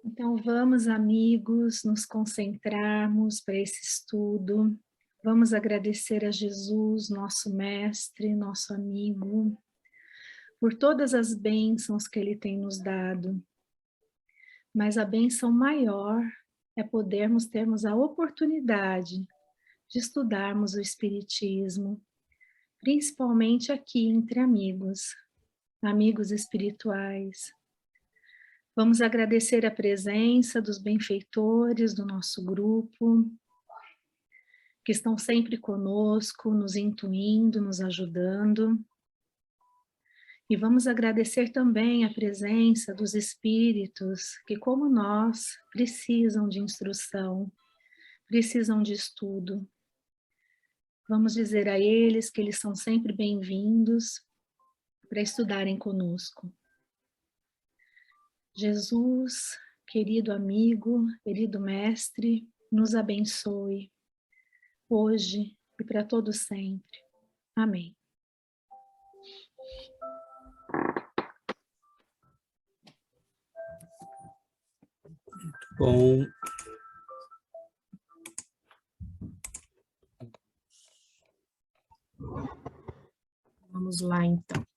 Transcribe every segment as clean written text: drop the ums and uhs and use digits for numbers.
Então, vamos, amigos, nos concentrarmos para esse estudo. Vamos agradecer a Jesus, nosso mestre, nosso amigo, por todas as bênçãos que Ele tem nos dado. Mas a bênção maior é podermos termos a oportunidade de estudarmos o Espiritismo, principalmente aqui entre amigos, amigos espirituais. Vamos agradecer a presença dos benfeitores do nosso grupo, que estão sempre conosco, nos intuindo, nos ajudando. E vamos agradecer também a presença dos espíritos que, como nós, precisam de instrução, precisam de estudo. Vamos dizer a eles que eles são sempre bem-vindos para estudarem conosco. Jesus, querido amigo, querido mestre, nos abençoe, hoje e para todo sempre. Amém. Bom. Vamos lá, então.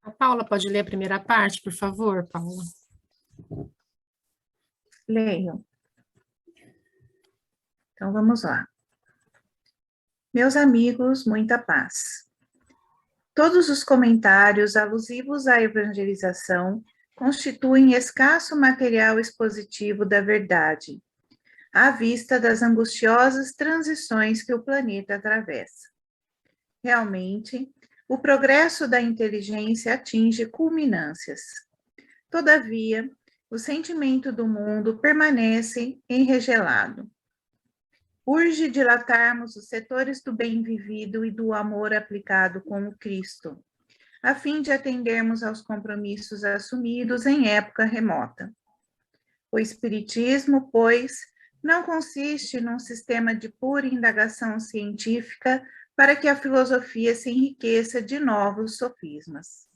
A Paula pode ler a primeira parte, por favor, Paula? Leio. Então, vamos lá. Meus amigos, muita paz. Todos os comentários alusivos à evangelização constituem escasso material expositivo da verdade, à vista das angustiosas transições que o planeta atravessa. Realmente, o progresso da inteligência atinge culminâncias. Todavia, o sentimento do mundo permanece enregelado. Urge dilatarmos os setores do bem vivido e do amor aplicado com o Cristo, a fim de atendermos aos compromissos assumidos em época remota. O Espiritismo, pois, não consiste num sistema de pura indagação científica para que a filosofia se enriqueça de novos sofismas.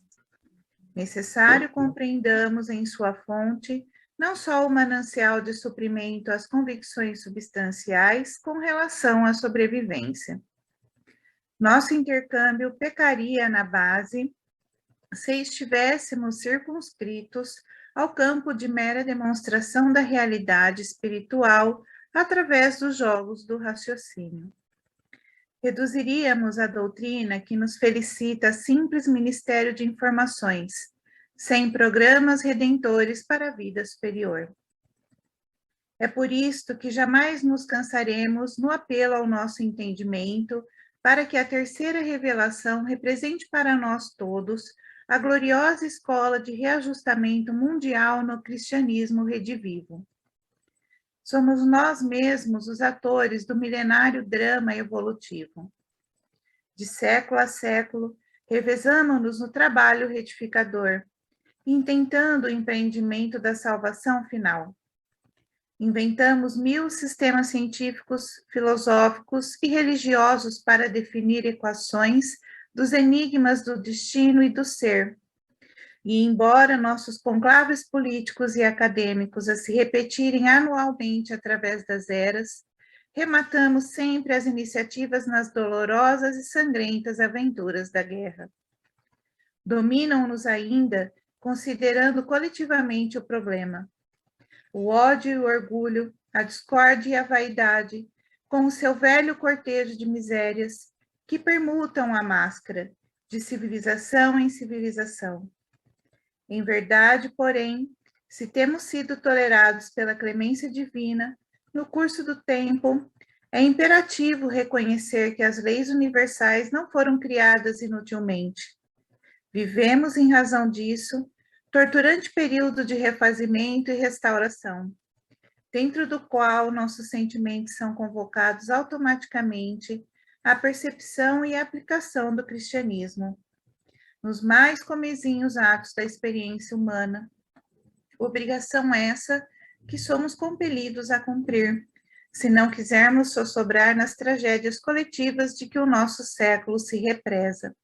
Necessário compreendamos em sua fonte não só o manancial de suprimento às convicções substanciais com relação à sobrevivência. Nosso intercâmbio pecaria na base se estivéssemos circunscritos ao campo de mera demonstração da realidade espiritual através dos jogos do raciocínio. Reduziríamos a doutrina que nos felicita a simples ministério de informações, sem programas redentores para a vida superior. É por isto que jamais nos cansaremos no apelo ao nosso entendimento, para que a terceira revelação represente para nós todos a gloriosa escola de reajustamento mundial no cristianismo redivivo. Somos nós mesmos os atores do milenário drama evolutivo. De século a século, revezamos-nos no trabalho retificador, intentando o empreendimento da salvação final. Inventamos 1000 sistemas científicos, filosóficos e religiosos para definir equações dos enigmas do destino e do ser. E, embora nossos conclaves políticos e acadêmicos a se repetirem anualmente através das eras, rematamos sempre as iniciativas nas dolorosas e sangrentas aventuras da guerra. Dominam-nos ainda, considerando coletivamente o problema. O ódio e o orgulho, a discórdia e a vaidade, com o seu velho cortejo de misérias, que permutam a máscara, de civilização em civilização. Em verdade, porém, se temos sido tolerados pela clemência divina, no curso do tempo, é imperativo reconhecer que as leis universais não foram criadas inutilmente. Vivemos, em razão disso, torturante período de refazimento e restauração, dentro do qual nossos sentimentos são convocados automaticamente à percepção e aplicação do cristianismo, nos mais comezinhos atos da experiência humana, obrigação essa que somos compelidos a cumprir, se não quisermos sossobrar nas tragédias coletivas de que o nosso século se represa.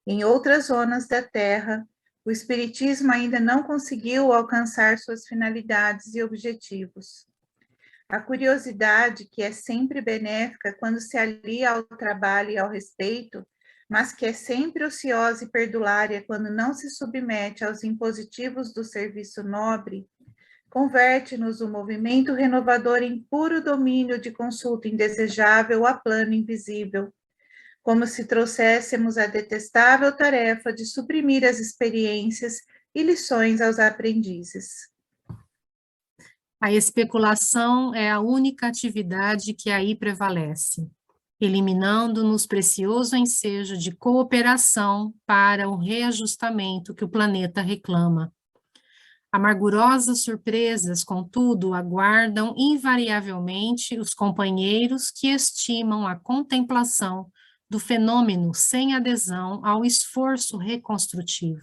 Em outras zonas da Terra, O Espiritismo ainda não conseguiu alcançar suas finalidades e objetivos. A curiosidade, que é sempre benéfica quando se alia ao trabalho e ao respeito, mas que é sempre ociosa e perdulária quando não se submete aos impositivos do serviço nobre, converte-nos o movimento renovador em puro domínio de consulta indesejável a plano invisível, como se trouxéssemos a detestável tarefa de suprimir as experiências e lições aos aprendizes. A especulação é a única atividade que aí prevalece, eliminando-nos precioso ensejo de cooperação para o reajustamento que o planeta reclama. Amargurosas surpresas, contudo, aguardam invariavelmente os companheiros que estimam a contemplação do fenômeno sem adesão ao esforço reconstrutivo.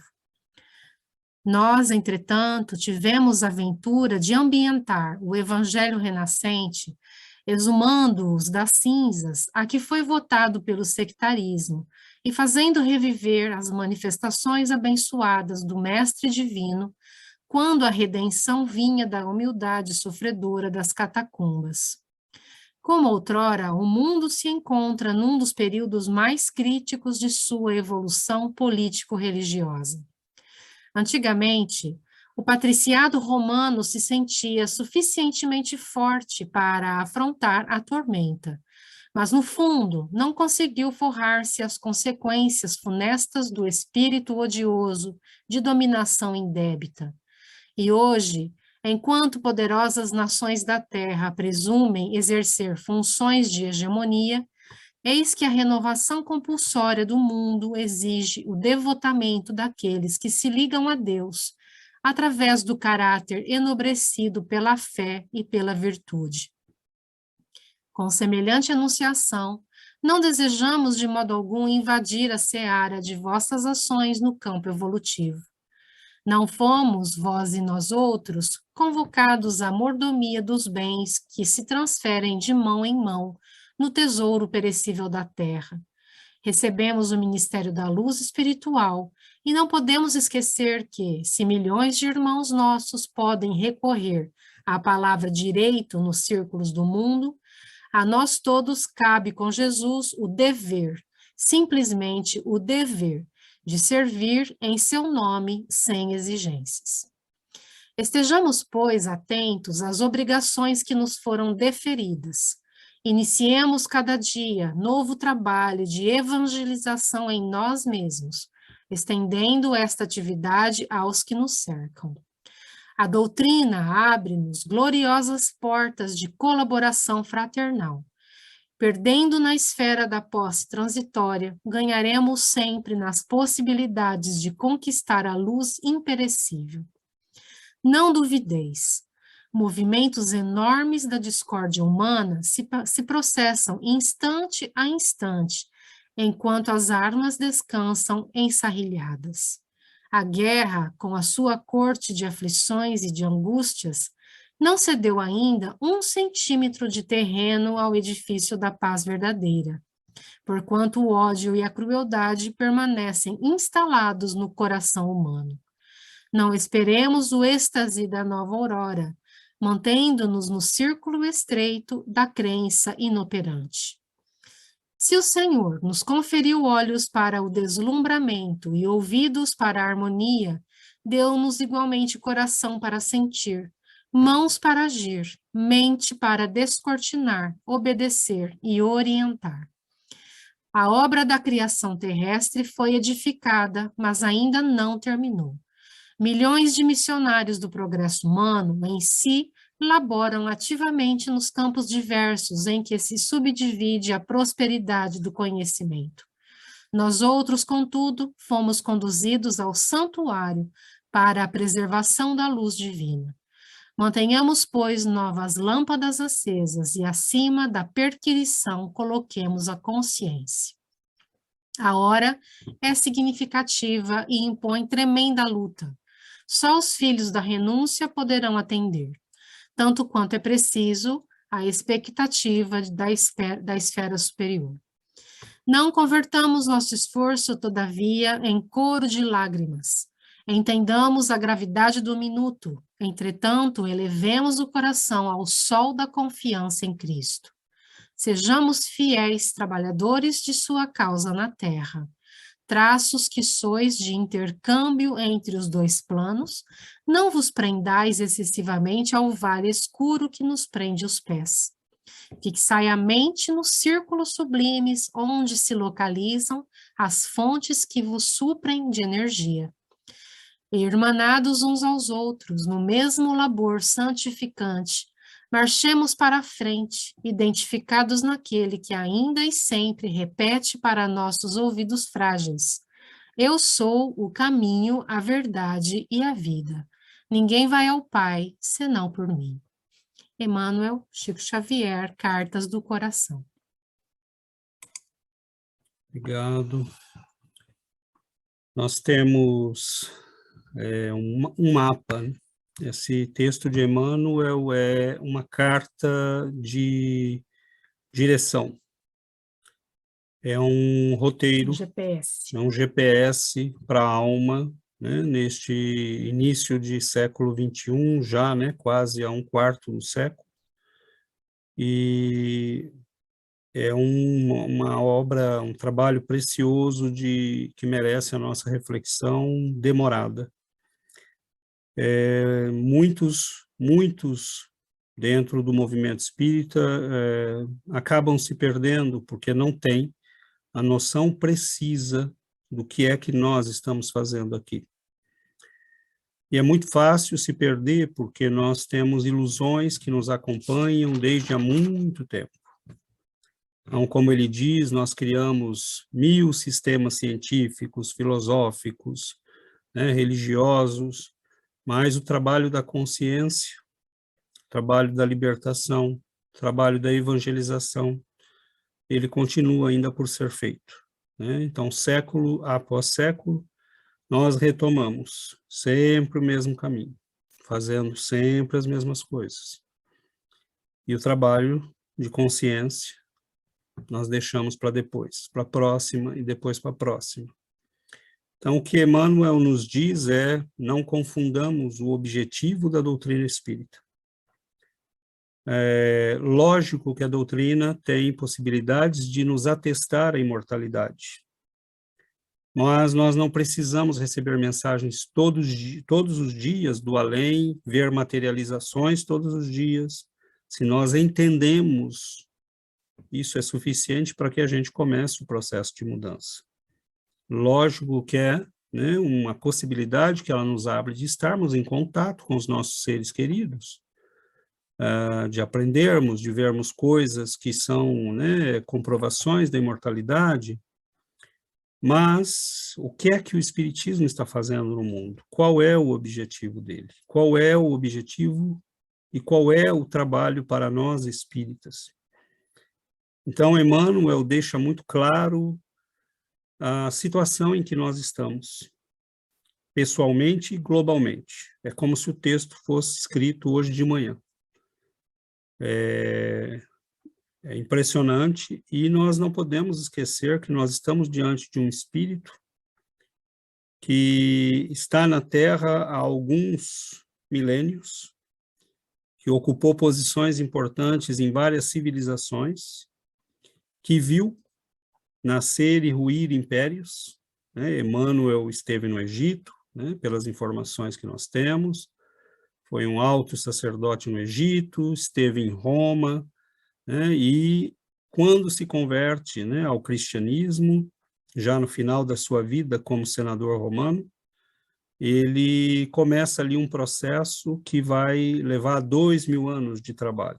Nós, entretanto, tivemos a aventura de ambientar o Evangelho renascente, exumando-os das cinzas a que foi votado pelo sectarismo e fazendo reviver as manifestações abençoadas do Mestre Divino, quando a redenção vinha da humildade sofredora das catacumbas. Como outrora, o mundo se encontra num dos períodos mais críticos de sua evolução político-religiosa. Antigamente, o patriciado romano se sentia suficientemente forte para afrontar a tormenta, mas no fundo não conseguiu forrar-se às consequências funestas do espírito odioso de dominação indébita. E hoje, enquanto poderosas nações da terra presumem exercer funções de hegemonia, eis que a renovação compulsória do mundo exige o devotamento daqueles que se ligam a Deus, através do caráter enobrecido pela fé e pela virtude. Com semelhante anunciação, não desejamos de modo algum invadir a seara de vossas ações no campo evolutivo. Não fomos, vós e nós outros, convocados à mordomia dos bens que se transferem de mão em mão no tesouro perecível da terra. Recebemos o ministério da luz espiritual e não podemos esquecer que, se milhões de irmãos nossos podem recorrer à palavra direito nos círculos do mundo, a nós todos cabe com Jesus o dever, simplesmente o dever, de servir em seu nome sem exigências. Estejamos, pois, atentos às obrigações que nos foram deferidas. Iniciemos cada dia novo trabalho de evangelização em nós mesmos, estendendo esta atividade aos que nos cercam. A doutrina abre-nos gloriosas portas de colaboração fraternal. Perdendo na esfera da posse transitória, ganharemos sempre nas possibilidades de conquistar a luz imperecível. Não duvideis, movimentos enormes da discórdia humana se processam instante a instante, enquanto as armas descansam ensarrilhadas. A guerra, com a sua corte de aflições e de angústias, não cedeu ainda 1 centímetro de terreno ao edifício da paz verdadeira, porquanto o ódio e a crueldade permanecem instalados no coração humano. Não esperemos o êxtase da nova aurora, mantendo-nos no círculo estreito da crença inoperante. Se o Senhor nos conferiu olhos para o deslumbramento e ouvidos para a harmonia, deu-nos igualmente coração para sentir, mãos para agir, mente para descortinar, obedecer e orientar. A obra da criação terrestre foi edificada, mas ainda não terminou. Milhões de missionários do progresso humano em si laboram ativamente nos campos diversos em que se subdivide a prosperidade do conhecimento. Nós outros, contudo, fomos conduzidos ao santuário para a preservação da luz divina. Mantenhamos, pois, novas lâmpadas acesas e acima da perquirição coloquemos a consciência. A hora é significativa e impõe tremenda luta. Só os filhos da renúncia poderão atender, tanto quanto é preciso, a expectativa da esfera superior. Não convertamos nosso esforço, todavia, em coro de lágrimas. Entendamos a gravidade do minuto, entretanto, elevemos o coração ao sol da confiança em Cristo. Sejamos fiéis trabalhadores de sua causa na terra. Traços que sois de intercâmbio entre os dois planos, não vos prendais excessivamente ao vale escuro que nos prende os pés. Fixai a mente nos círculos sublimes, onde se localizam as fontes que vos suprem de energia. Irmanados uns aos outros, no mesmo labor santificante, marchemos para a frente, identificados naquele que ainda e sempre repete para nossos ouvidos frágeis: eu sou o caminho, a verdade e a vida. Ninguém vai ao Pai senão por mim. Emmanuel, Chico Xavier, Cartas do Coração. Obrigado. Nós temos um mapa, né? Esse texto de Emmanuel é uma carta de direção. É um roteiro, é um GPS para a alma, né? Neste início de século XXI, já, né? Quase há um quarto do século. E é uma obra, um trabalho precioso que merece a nossa reflexão demorada. Muitos dentro do movimento espírita acabam se perdendo porque não têm a noção precisa do que é que nós estamos fazendo aqui. E é muito fácil se perder porque nós temos ilusões que nos acompanham desde há muito tempo. Então, como ele diz, nós criamos 1000 sistemas científicos, filosóficos, né, religiosos, mas o trabalho da consciência, o trabalho da libertação, o trabalho da evangelização, ele continua ainda por ser feito, né? Então, século após século, nós retomamos sempre o mesmo caminho, fazendo sempre as mesmas coisas. E o trabalho de consciência nós deixamos para depois, para a próxima e depois para a próxima. Então, o que Emmanuel nos diz é: não confundamos o objetivo da doutrina espírita. É lógico que a doutrina tem possibilidades de nos atestar a imortalidade, mas nós não precisamos receber mensagens todos os dias do além, ver materializações todos os dias. Se nós entendemos, isso é suficiente para que a gente comece o processo de mudança. Lógico que é, né, uma possibilidade que ela nos abre de estarmos em contato com os nossos seres queridos, de aprendermos, de vermos coisas que são, né, comprovações da imortalidade, mas o que é que o Espiritismo está fazendo no mundo? Qual é o objetivo dele? Qual é o objetivo e qual é o trabalho para nós espíritas? Então, Emmanuel deixa muito claro a situação em que nós estamos, pessoalmente e globalmente. É como se o texto fosse escrito hoje de manhã. É impressionante, e nós não podemos esquecer que nós estamos diante de um espírito que está na Terra há alguns milênios, que ocupou posições importantes em várias civilizações, que viu nascer e ruir impérios, né? Emmanuel esteve no Egito, né? Pelas informações que nós temos, foi um alto sacerdote no Egito, esteve em Roma, né? E quando se converte, né, ao cristianismo, já no final da sua vida como senador romano, ele começa ali um processo que vai levar 2000 anos de trabalho.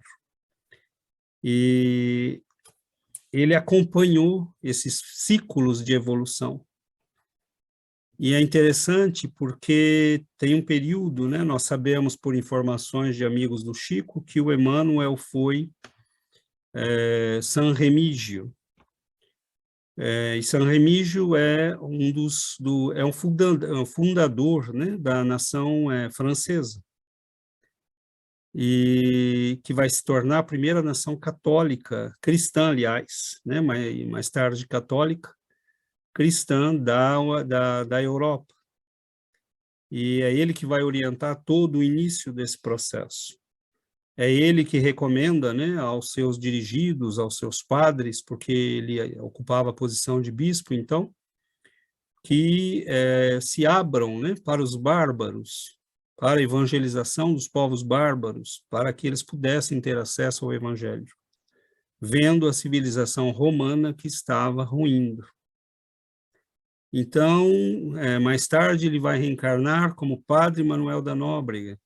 E ele acompanhou esses ciclos de evolução. E é interessante porque tem um período, né, nós sabemos por informações de amigos do Chico, que o Emmanuel foi San Remígio. E San Remígio é um fundador, né, da nação francesa, e que vai se tornar a primeira nação católica, cristã, aliás, né, mais tarde católica, cristã da Europa. e é ele que vai orientar todo o início desse processo. É ele que recomenda, né, aos seus dirigidos, aos seus padres, porque ele ocupava a posição de bispo, então, que se abram, né, para os bárbaros, para a evangelização dos povos bárbaros, para que eles pudessem ter acesso ao evangelho, vendo a civilização romana que estava ruindo. Então, mais tarde ele vai reencarnar como Padre Manuel da Nóbrega,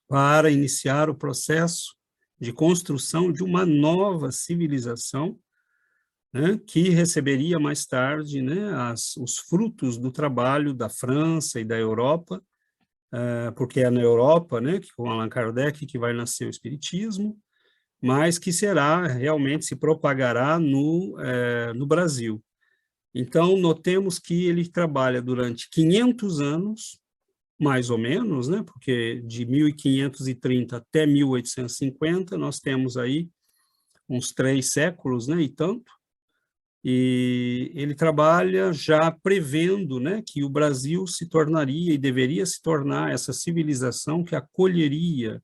para iniciar o processo de construção de uma nova civilização, né, que receberia mais tarde, né, os frutos do trabalho da França e da Europa, porque é na Europa, né, que com Allan Kardec que vai nascer o Espiritismo, mas que será, realmente se propagará no Brasil. Então, notemos que ele trabalha durante 500 anos, mais ou menos, né, porque de 1530 até 1850, nós temos aí uns 3 séculos, né, e tanto, e ele trabalha já prevendo, né, que o Brasil se tornaria e deveria se tornar essa civilização que acolheria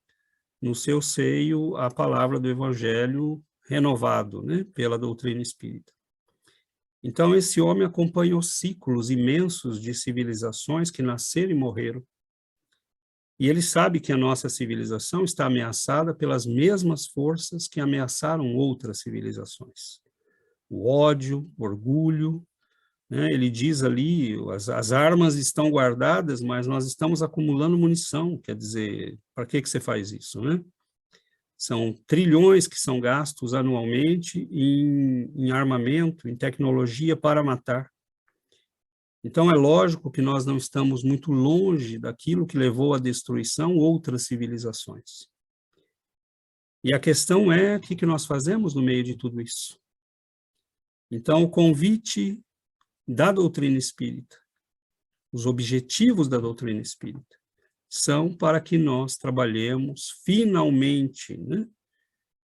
no seu seio a palavra do Evangelho renovado, né, pela doutrina espírita. Então, esse homem acompanhou ciclos imensos de civilizações que nasceram e morreram. E ele sabe que a nossa civilização está ameaçada pelas mesmas forças que ameaçaram outras civilizações. O ódio, o orgulho, né? Ele diz ali, as armas estão guardadas, mas nós estamos acumulando munição, quer dizer, para que você faz isso, né? São trilhões que são gastos anualmente em armamento, em tecnologia para matar. Então, é lógico que nós não estamos muito longe daquilo que levou à destruição outras civilizações. E a questão é, o que nós fazemos no meio de tudo isso? Então, o convite da doutrina espírita, os objetivos da doutrina espírita, são para que nós trabalhemos finalmente, né,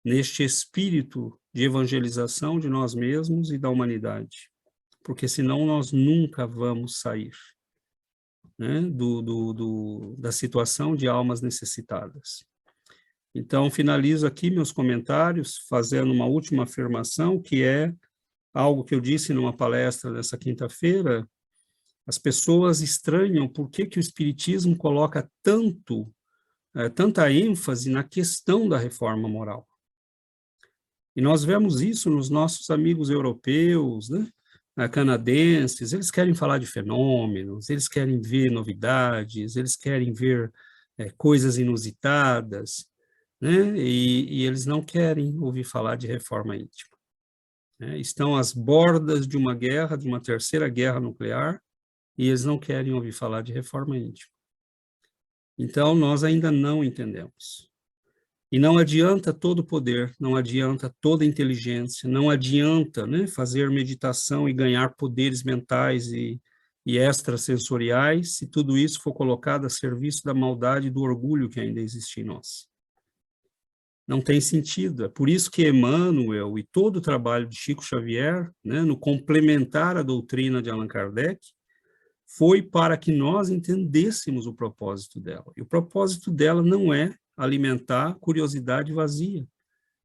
neste espírito de evangelização de nós mesmos e da humanidade, porque senão nós nunca vamos sair, né, da situação de almas necessitadas. Então, finalizo aqui meus comentários fazendo uma última afirmação, que é algo que eu disse numa palestra dessa quinta-feira. As pessoas estranham por que o Espiritismo coloca tanta ênfase na questão da reforma moral. E nós vemos isso nos nossos amigos europeus, né, canadenses. Eles querem falar de fenômenos, eles querem ver novidades, eles querem ver coisas inusitadas, né, e eles não querem ouvir falar de reforma íntima. Né? Estão às bordas de uma guerra, de uma terceira guerra nuclear, e eles não querem ouvir falar de reforma íntima. Então, nós ainda não entendemos. E não adianta todo o poder, não adianta toda a inteligência, não adianta, né, fazer meditação e ganhar poderes mentais e extrasensoriais, se tudo isso for colocado a serviço da maldade e do orgulho que ainda existe em nós. Não tem sentido. É por isso que Emmanuel e todo o trabalho de Chico Xavier, né, no complementar a doutrina de Allan Kardec, foi para que nós entendêssemos o propósito dela. E o propósito dela não é alimentar curiosidade vazia,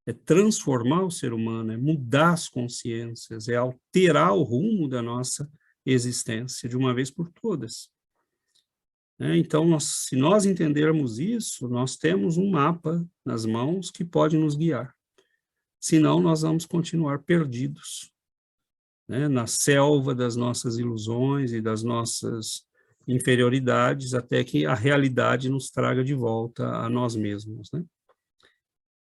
é transformar o ser humano, é mudar as consciências, é alterar o rumo da nossa existência de uma vez por todas. Então, se nós entendermos isso, nós temos um mapa nas mãos que pode nos guiar. Senão, nós vamos continuar perdidos, né, na selva das nossas ilusões e das nossas inferioridades, até que a realidade nos traga de volta a nós mesmos, né?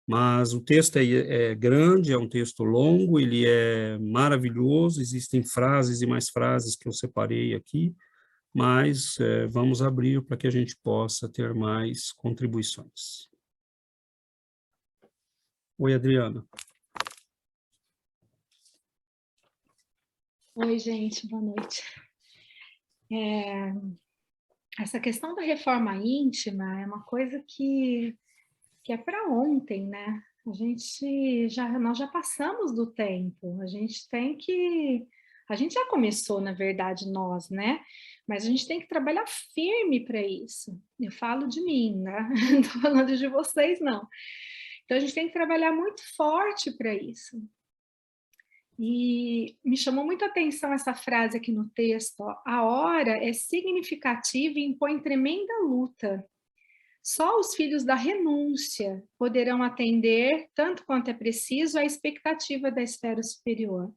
Mas o texto é grande, é um texto longo, ele é maravilhoso, existem frases e mais frases que eu separei aqui, mas vamos abrir para que a gente possa ter mais contribuições. Oi, Adriana. Oi, gente, boa noite. Essa questão da reforma íntima é uma coisa que é para ontem, né? Nós já passamos do tempo, a gente tem que A gente já começou, na verdade, nós, né? Mas a gente tem que trabalhar firme para isso. Eu falo de mim, né? Não estou falando de vocês, não. Então, a gente tem que trabalhar muito forte para isso. E me chamou muita atenção essa frase aqui no texto, ó, a hora é significativa e impõe tremenda luta. Só os filhos da renúncia poderão atender, tanto quanto é preciso, à expectativa da esfera superior.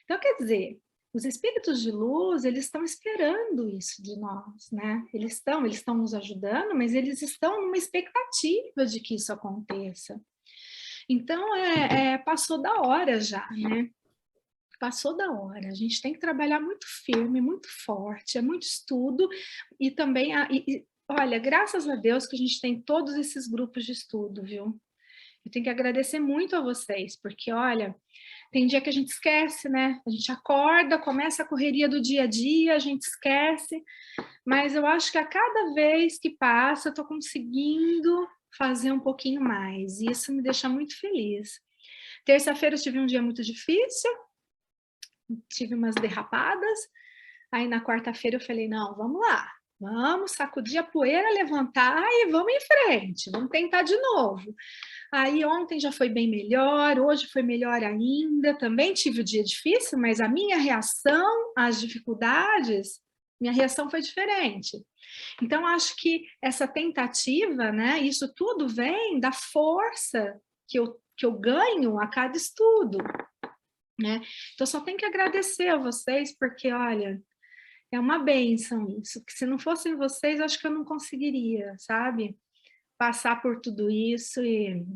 Então, quer dizer, os espíritos de luz, eles estão esperando isso de nós, né? Eles estão nos ajudando, mas eles estão numa expectativa de que isso aconteça. Então, passou da hora já, né? Passou da hora, a gente tem que trabalhar muito firme, muito forte, é muito estudo, e também, olha, graças a Deus que a gente tem todos esses grupos de estudo, viu? Eu tenho que agradecer muito a vocês, porque, olha, tem dia que a gente esquece, né? A gente acorda, começa a correria do dia a dia, a gente esquece, mas eu acho que a cada vez que passa, eu tô conseguindo fazer um pouquinho mais, e isso me deixa muito feliz. Terça-feira eu tive um dia muito difícil, tive umas derrapadas, aí na quarta-feira eu falei, não, vamos lá, vamos sacudir a poeira, levantar e vamos em frente, vamos tentar de novo. Aí ontem já foi bem melhor, hoje foi melhor ainda, também tive o dia difícil, mas a minha reação às dificuldades, minha reação foi diferente. Então, acho que essa tentativa, né, isso tudo vem da força que eu ganho a cada estudo, né? Então, só tenho que agradecer a vocês, porque, olha, é uma bênção isso, que se não fossem vocês, acho que eu não conseguiria, sabe? Passar por tudo isso e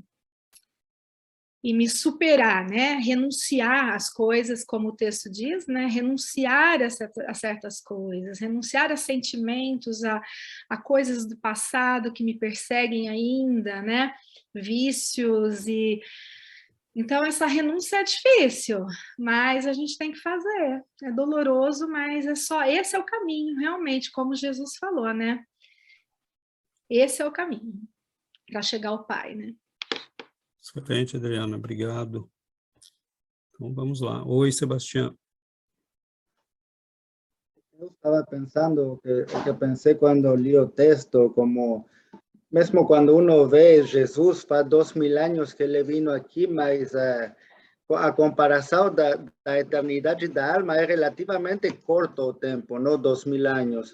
me superar, né? Renunciar às coisas, como o texto diz, né? Renunciar a certas coisas, renunciar a sentimentos, a coisas do passado que me perseguem ainda, né? Vícios e... Então, essa renúncia é difícil, mas a gente tem que fazer. É doloroso, mas esse é o caminho, realmente, como Jesus falou, né? Esse é o caminho para chegar ao Pai, né? Excelente, Adriana, obrigado. Então, vamos lá. Oi, Sebastião. Eu estava pensando o que pensei quando li o texto, como mesmo quando uno vê Jesus, faz 2000 anos que ele vino aqui, mas a comparação da eternidade da alma é relativamente curto o tempo, não 2000 anos.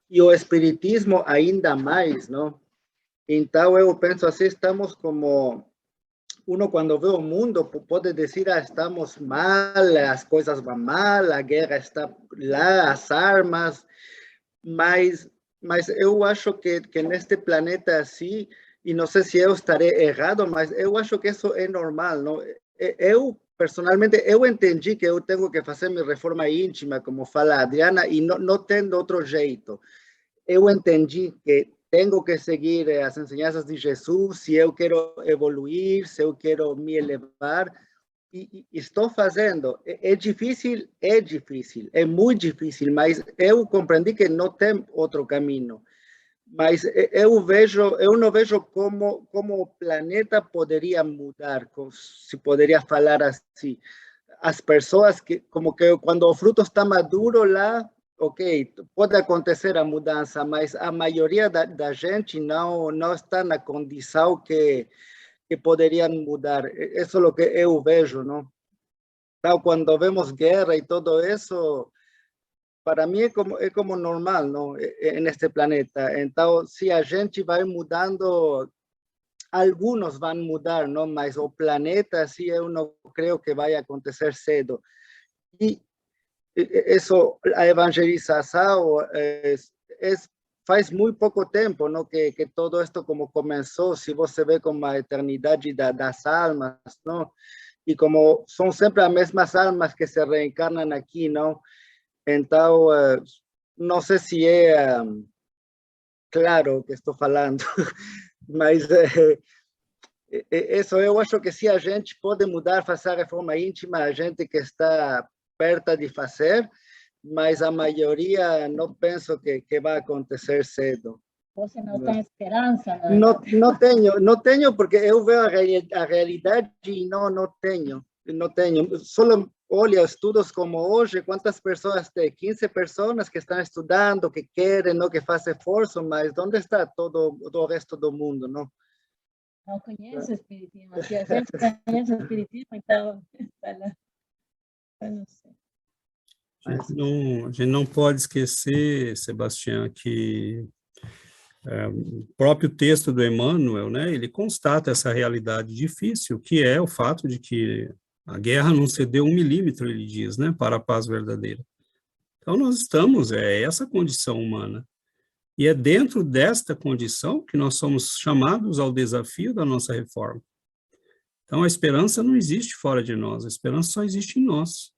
E o espiritismo ainda mais, não? Então eu penso assim, estamos como... Uno quando vê o mundo pode dizer, estamos mal, as coisas vão mal, a guerra está lá, as armas, mas eu acho que neste planeta assim, e não sei se eu estarei errado, mas eu acho que isso é normal, não? Eu, personalmente, eu entendi que eu tenho que fazer minha reforma íntima, como fala a Adriana, e não tem outro jeito. Eu entendi que tenho que seguir as enseñanças de Jesus, se eu quero evoluir, se eu quero me elevar, e estou fazendo. É difícil, é muito difícil, mas eu compreendi que não tem outro caminho. Mas eu não vejo como o planeta poderia mudar, se poderia falar assim. As pessoas que, como que quando o fruto está maduro lá, ok, pode acontecer a mudança, mas a maioria da gente não está na condição que poderiam mudar. Isso é o que eu vejo, não? Então, quando vemos guerra e tudo isso, para mim é como normal, não? Neste planeta. Então, se a gente vai mudando, alguns vão mudar, não? Mas o planeta, assim, eu não creio que vai acontecer cedo. E isso, a evangelização faz muito pouco tempo, não, que todo isto como começou, se você vê como a eternidade das almas, não, e como são sempre as mesmas almas que se reencarnam aqui, não, então, não sei se é claro o que estou falando, mas isso eu acho que se a gente pode mudar, fazer a reforma íntima, a gente que está perto de fazer, mas a maioria não penso que vai acontecer cedo. Você não tem esperança? Não tenho, porque eu vejo a realidade e não tenho. Só olha, estudos como hoje, quantas pessoas tem? 15 pessoas que estão estudando, que querem, não, que fazem esforço, mas onde está todo o resto do mundo, não? Não conheço o Espiritismo. Se a gente conhece o Espiritismo, então, eu não sei. A gente não pode esquecer, Sebastião, que o próprio texto do Emmanuel, né, ele constata essa realidade difícil, que é o fato de que a guerra não cedeu 1 milímetro, ele diz, né, para a paz verdadeira. Então, nós estamos, essa condição humana. E é dentro desta condição que nós somos chamados ao desafio da nossa reforma. Então, a esperança não existe fora de nós, a esperança só existe em nós.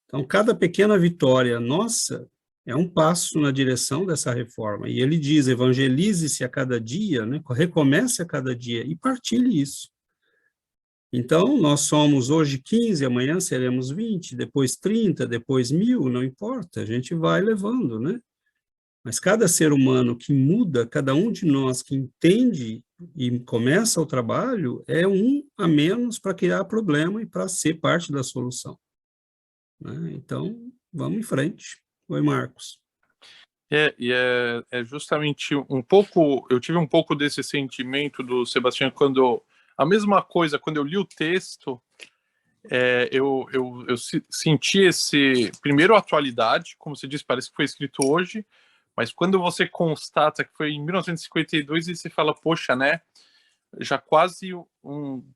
Então, cada pequena vitória nossa é um passo na direção dessa reforma. E ele diz, evangelize-se a cada dia, né? Recomece a cada dia e partilhe isso. Então, nós somos hoje 15, amanhã seremos 20, depois 30, depois 1000, não importa, a gente vai levando, né? Mas cada ser humano que muda, cada um de nós que entende e começa o trabalho, é um a menos para criar problema e para ser parte da solução. Né? Então, vamos em frente. Oi, Marcos. É justamente um pouco, eu tive um pouco desse sentimento do Sebastião a mesma coisa, quando eu li o texto, eu senti esse, primeiro, a atualidade, como você disse, parece que foi escrito hoje, mas quando você constata que foi em 1952 e você fala, poxa, né, já quase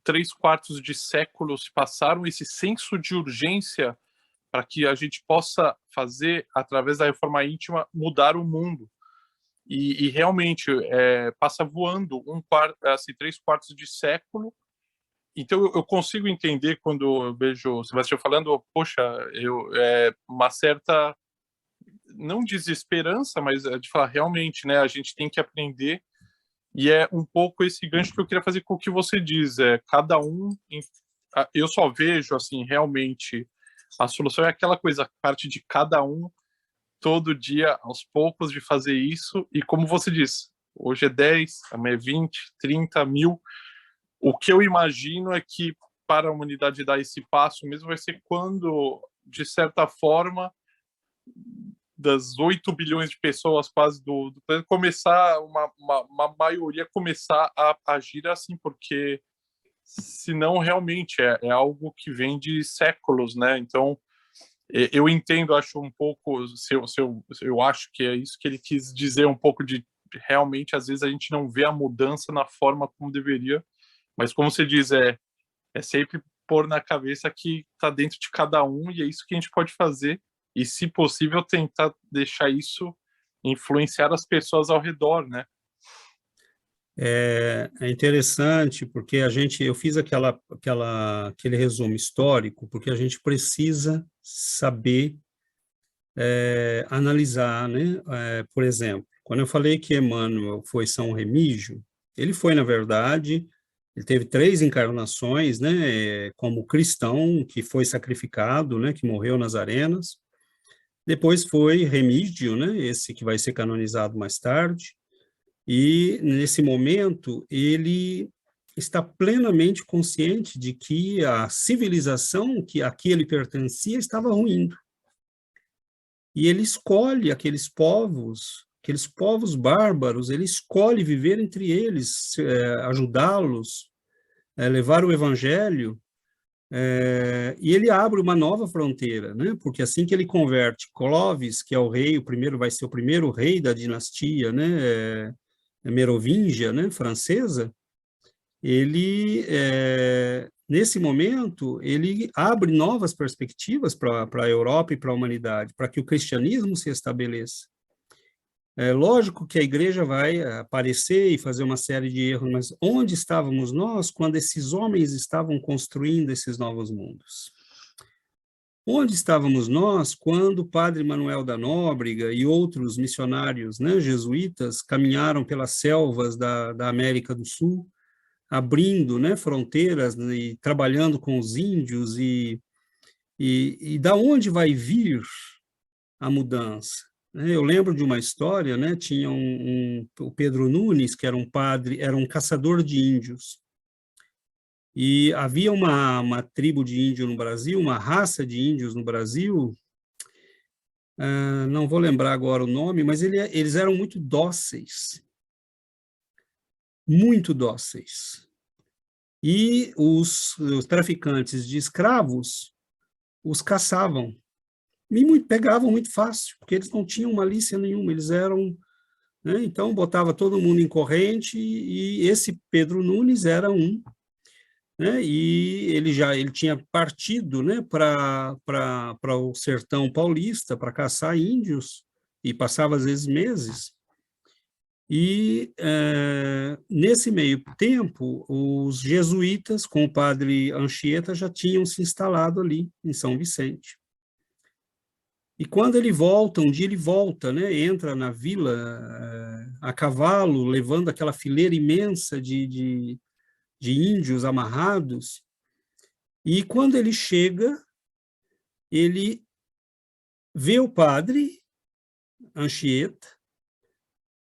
3/4 de século se passaram, esse senso de urgência para que a gente possa fazer, através da reforma íntima, mudar o mundo. E realmente, passa voando 3/4 de século. Então, eu consigo entender quando eu vejo o Sebastião falando, poxa, uma certa, não desesperança, mas de falar, realmente, né, a gente tem que aprender, e é um pouco esse gancho que eu queria fazer com o que você diz, cada um, eu só vejo, assim, realmente, a solução é aquela coisa, parte de cada um, todo dia, aos poucos, de fazer isso, e como você diz, hoje é 10, amanhã é 20, 30, 1000, o que eu imagino é que para a humanidade dar esse passo mesmo vai ser quando, de certa forma, das 8 bilhões de pessoas quase do planeta, começar, uma maioria começar a agir assim, porque senão realmente é algo que vem de séculos, né? Então, eu entendo, acho um pouco, eu acho que é isso que ele quis dizer, um pouco de, realmente, às vezes a gente não vê a mudança na forma como deveria, mas como você diz, é sempre pôr na cabeça que está dentro de cada um, e é isso que a gente pode fazer, e se possível tentar deixar isso influenciar as pessoas ao redor, né? É interessante porque eu fiz aquele resumo histórico, porque a gente precisa saber analisar, né? Por exemplo, quando eu falei que Emmanuel foi São Remígio, ele foi, na verdade, ele teve 3 encarnações, né? Como cristão que foi sacrificado, né? Que morreu nas arenas. Depois foi Remígio, né? Esse que vai ser canonizado mais tarde. E, nesse momento, ele está plenamente consciente de que a civilização a que ele pertencia estava ruindo. E ele escolhe aqueles povos bárbaros, ele escolhe viver entre eles, ajudá-los, levar o evangelho, e ele abre uma nova fronteira, né? Porque assim que ele converte Clovis, que é o rei, vai ser o primeiro rei da dinastia, né? Merovingia, né, francesa, ele, nesse momento, ele abre novas perspectivas para a Europa e para a humanidade, para que o cristianismo se estabeleça. É lógico que a igreja vai aparecer e fazer uma série de erros, mas onde estávamos nós quando esses homens estavam construindo esses novos mundos? Onde estávamos nós quando o padre Manuel da Nóbrega e outros missionários, né, jesuítas caminharam pelas selvas da América do Sul, abrindo, né, fronteiras, né, e trabalhando com os índios, e da onde vai vir a mudança? Eu lembro de uma história, né, tinha o Pedro Nunes, que era um padre, era um caçador de índios, E havia uma tribo de índio no Brasil, uma raça de índios no Brasil, não vou lembrar agora o nome, mas eles eram muito dóceis. Muito dóceis. E os traficantes de escravos os caçavam. E pegavam muito fácil, porque eles não tinham malícia nenhuma, eles eram... Né, então, botava todo mundo em corrente, e esse Pedro Nunes era um, né, e ele tinha partido, né, para o sertão paulista, para caçar índios, e passava às vezes meses. E nesse meio tempo, os jesuítas, com o padre Anchieta, já tinham se instalado ali em São Vicente. E quando ele volta, um dia ele volta, né, entra na vila a cavalo, levando aquela fileira imensa de índios amarrados, e quando ele chega, ele vê o padre Anchieta,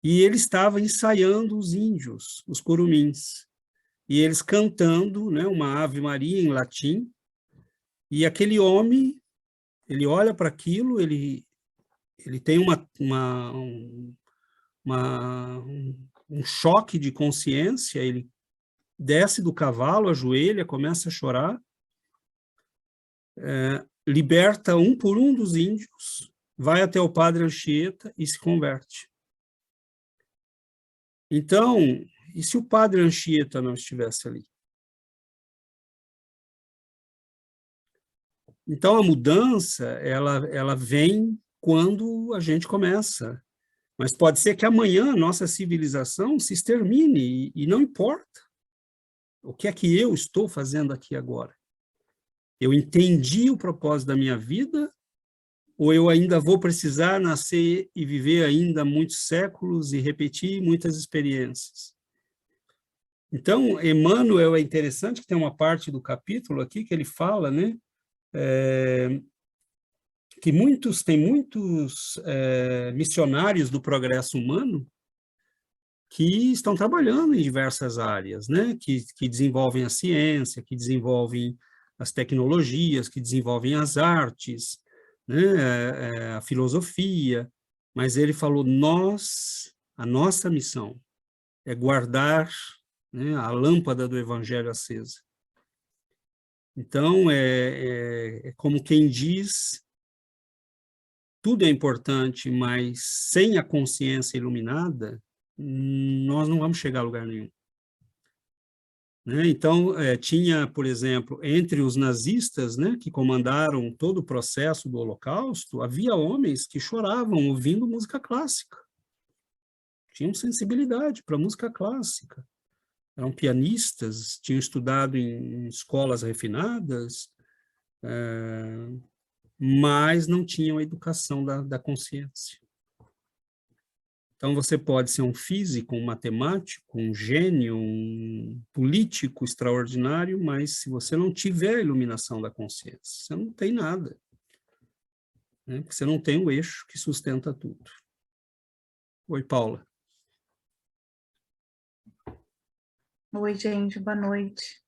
e ele estava ensaiando os índios, os curumins, e eles cantando, né, uma Ave Maria em latim, e aquele homem, ele olha para aquilo, ele tem um choque de consciência, ele desce do cavalo, ajoelha, começa a chorar, liberta um por um dos índios, vai até o padre Anchieta e se converte. Então, e se o padre Anchieta não estivesse ali? Então, a mudança, ela vem quando a gente começa. Mas pode ser que amanhã a nossa civilização se extermine, e não importa. O que é que eu estou fazendo aqui agora? Eu entendi o propósito da minha vida, ou eu ainda vou precisar nascer e viver ainda muitos séculos e repetir muitas experiências? Então, Emmanuel é interessante que tem uma parte do capítulo aqui que ele fala, né, que tem muitos missionários do progresso humano que estão trabalhando em diversas áreas, né, que desenvolvem a ciência, que desenvolvem as tecnologias, que desenvolvem as artes, né, a filosofia, mas ele falou, a nossa missão é guardar, né, a lâmpada do Evangelho acesa. Então, é como quem diz, tudo é importante, mas sem a consciência iluminada, nós não vamos chegar a lugar nenhum. Né? Então, tinha, por exemplo, entre os nazistas, né, que comandaram todo o processo do Holocausto, havia homens que choravam ouvindo música clássica. Tinham sensibilidade para música clássica. Eram pianistas, tinham estudado em escolas refinadas, mas não tinham a educação da consciência. Então, você pode ser um físico, um matemático, um gênio, um político extraordinário, mas se você não tiver a iluminação da consciência, você não tem nada. Né? Porque você não tem o eixo que sustenta tudo. Oi, Paula. Oi, gente, boa noite.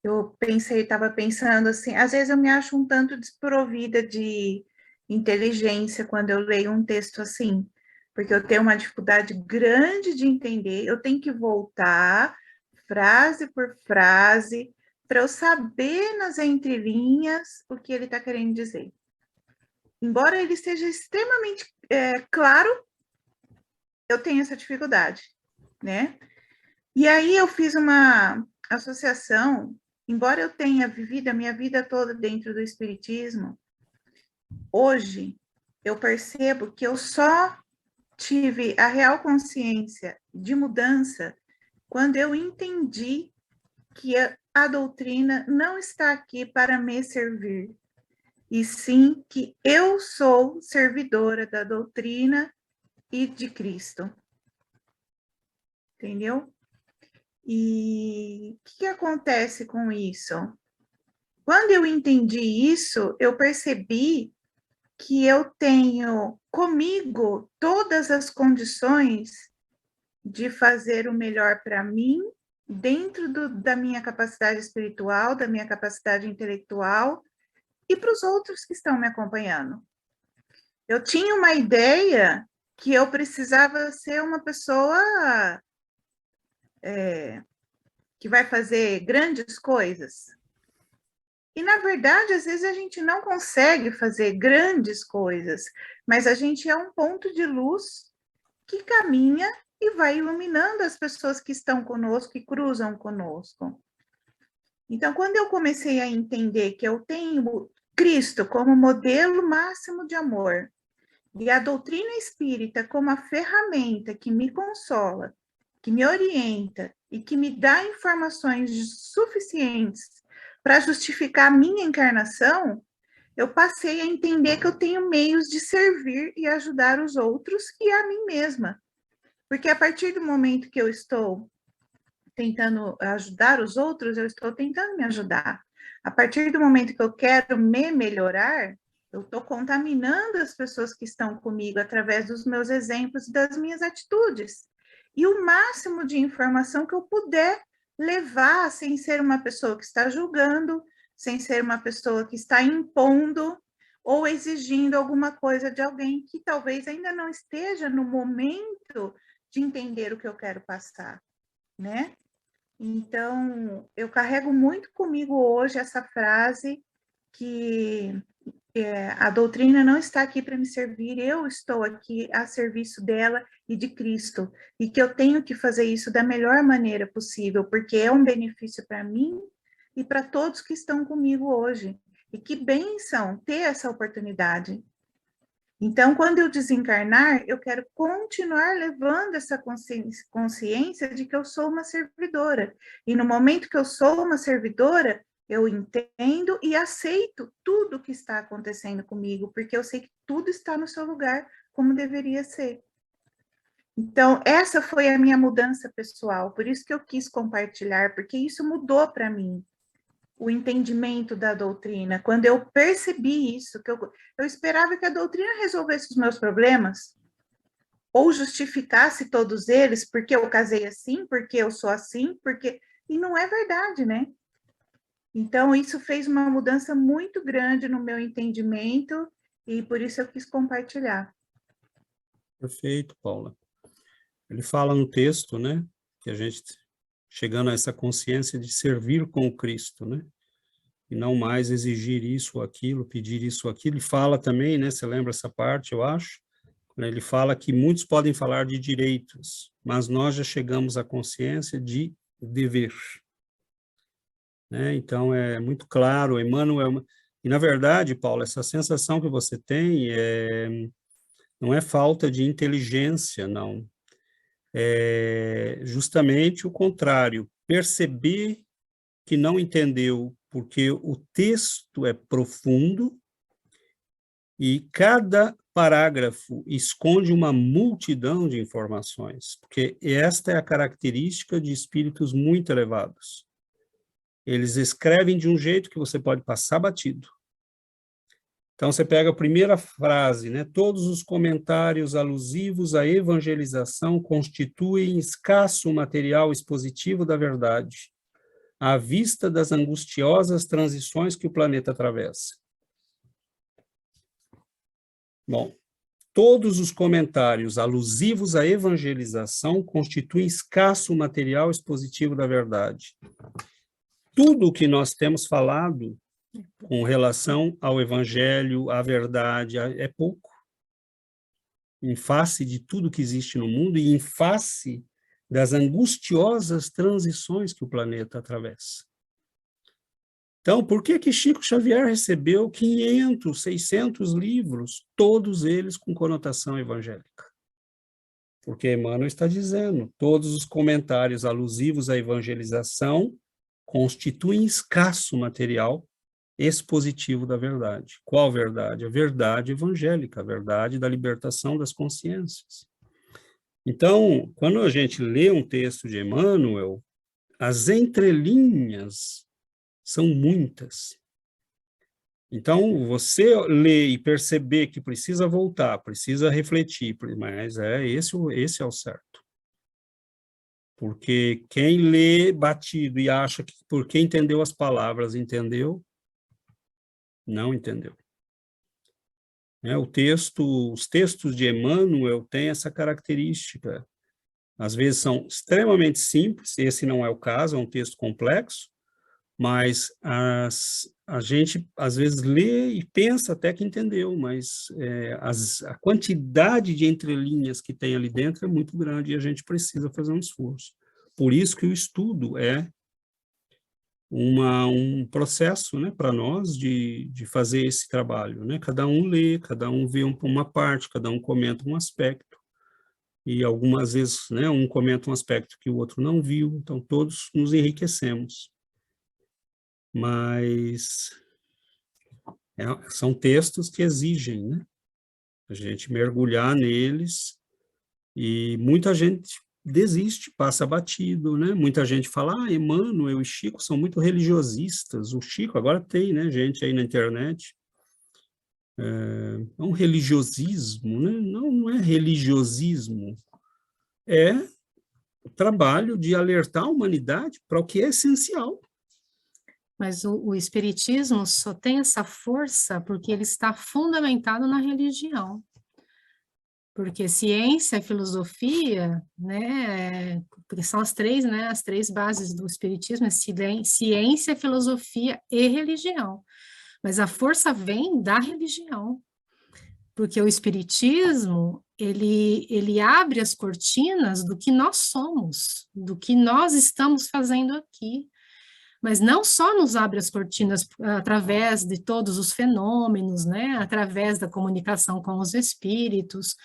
Eu estava pensando assim, às vezes eu me acho um tanto desprovida de inteligência quando eu leio um texto assim, porque eu tenho uma dificuldade grande de entender, eu tenho que voltar frase por frase para eu saber nas entrelinhas o que ele está querendo dizer. Embora ele esteja extremamente claro, eu tenho essa dificuldade, né? E aí eu fiz uma associação, embora eu tenha vivido a minha vida toda dentro do Espiritismo, hoje eu percebo que eu só tive a real consciência de mudança quando eu entendi que a doutrina não está aqui para me servir, e sim que eu sou servidora da doutrina e de Cristo. Entendeu? E o que acontece com isso? Quando eu entendi isso, eu percebi que eu tenho comigo todas as condições de fazer o melhor para mim dentro da minha capacidade espiritual, da minha capacidade intelectual, e para os outros que estão me acompanhando. Eu tinha uma ideia que eu precisava ser uma pessoa que vai fazer grandes coisas. E, na verdade, às vezes a gente não consegue fazer grandes coisas, mas a gente é um ponto de luz que caminha e vai iluminando as pessoas que estão conosco, que cruzam conosco. Então, quando eu comecei a entender que eu tenho Cristo como modelo máximo de amor, e a doutrina espírita como a ferramenta que me consola, que me orienta e que me dá informações suficientes para justificar a minha encarnação, eu passei a entender que eu tenho meios de servir e ajudar os outros e a mim mesma. Porque a partir do momento que eu estou tentando ajudar os outros, eu estou tentando me ajudar. A partir do momento que eu quero me melhorar, eu estou contaminando as pessoas que estão comigo através dos meus exemplos e das minhas atitudes. E o máximo de informação que eu puder levar, sem ser uma pessoa que está julgando, sem ser uma pessoa que está impondo ou exigindo alguma coisa de alguém que talvez ainda não esteja no momento de entender o que eu quero passar, né? Então, eu carrego muito comigo hoje essa frase que a doutrina não está aqui para me servir, eu estou aqui a serviço dela e de Cristo, e que eu tenho que fazer isso da melhor maneira possível, porque é um benefício para mim e para todos que estão comigo hoje. E que bênção ter essa oportunidade. Então, quando eu desencarnar, eu quero continuar levando essa consciência de que eu sou uma servidora. E no momento que eu sou uma servidora, eu entendo e aceito tudo que está acontecendo comigo, porque eu sei que tudo está no seu lugar como deveria ser. Então, essa foi a minha mudança pessoal, por isso que eu quis compartilhar, porque isso mudou para mim. O entendimento da doutrina, quando eu percebi isso, que eu esperava que a doutrina resolvesse os meus problemas, ou justificasse todos eles, porque eu casei assim, porque eu sou assim, porque... E não é verdade, né? Então, isso fez uma mudança muito grande no meu entendimento, e por isso eu quis compartilhar. Perfeito, Paula. Ele fala no texto, né, que a gente chegando a essa consciência de servir com Cristo, né? E não mais exigir isso ou aquilo, pedir isso ou aquilo. Ele fala também, né, você lembra essa parte, eu acho? Ele fala que muitos podem falar de direitos, mas nós já chegamos à consciência de dever. Né? Então, é muito claro, Emmanuel... E, na verdade, Paulo, essa sensação que você tem não é falta de inteligência, não. É justamente o contrário, perceber que não entendeu, porque o texto é profundo e cada parágrafo esconde uma multidão de informações, porque esta é a característica de espíritos muito elevados. Eles escrevem de um jeito que você pode passar batido. Então, você pega a primeira frase, né? Todos os comentários alusivos à evangelização constituem escasso material expositivo da verdade, à vista das angustiosas transições que o planeta atravessa. Bom, todos os comentários alusivos à evangelização constituem escasso material expositivo da verdade. Tudo o que nós temos falado com relação ao evangelho, à verdade, é pouco. Em face de tudo que existe no mundo e em face das angustiosas transições que o planeta atravessa. Então, por que Chico Xavier recebeu 500, 600 livros, todos eles com conotação evangélica? Porque Emmanuel está dizendo, todos os comentários alusivos à evangelização constituem escasso material expositivo da verdade. Qual verdade? A verdade evangélica, a verdade da libertação das consciências. Então, quando a gente lê um texto de Emmanuel, as entrelinhas são muitas. Então, você ler e perceber que precisa voltar, precisa refletir, mas esse é o certo. Porque quem lê batido e acha que porque entendeu as palavras, entendeu, não entendeu. Os textos de Emmanuel têm essa característica. Às vezes são extremamente simples, esse não é o caso, é um texto complexo, mas a gente às vezes lê e pensa até que entendeu, mas a quantidade de entrelinhas que tem ali dentro é muito grande e a gente precisa fazer um esforço. Por isso que o estudo é um processo, né, para nós de fazer esse trabalho, né? Cada um lê, cada um vê uma parte, cada um comenta um aspecto, e algumas vezes, né, um comenta um aspecto que o outro não viu, então todos nos enriquecemos. Mas são textos que exigem, né, a gente mergulhar neles, e muita gente desiste, passa batido, né? Muita gente fala, Emmanuel e Chico são muito religiosistas. O Chico agora tem, né, gente aí na internet. É um religiosismo, né? Não é religiosismo. É o trabalho de alertar a humanidade para o que é essencial. Mas o Espiritismo só tem essa força porque ele está fundamentado na religião. Porque ciência e filosofia, né, porque são as três bases do Espiritismo, é ciência, filosofia e religião. Mas a força vem da religião, porque o Espiritismo, ele abre as cortinas do que nós somos, do que nós estamos fazendo aqui. Mas não só nos abre as cortinas através de todos os fenômenos, né, através da comunicação com os espíritos,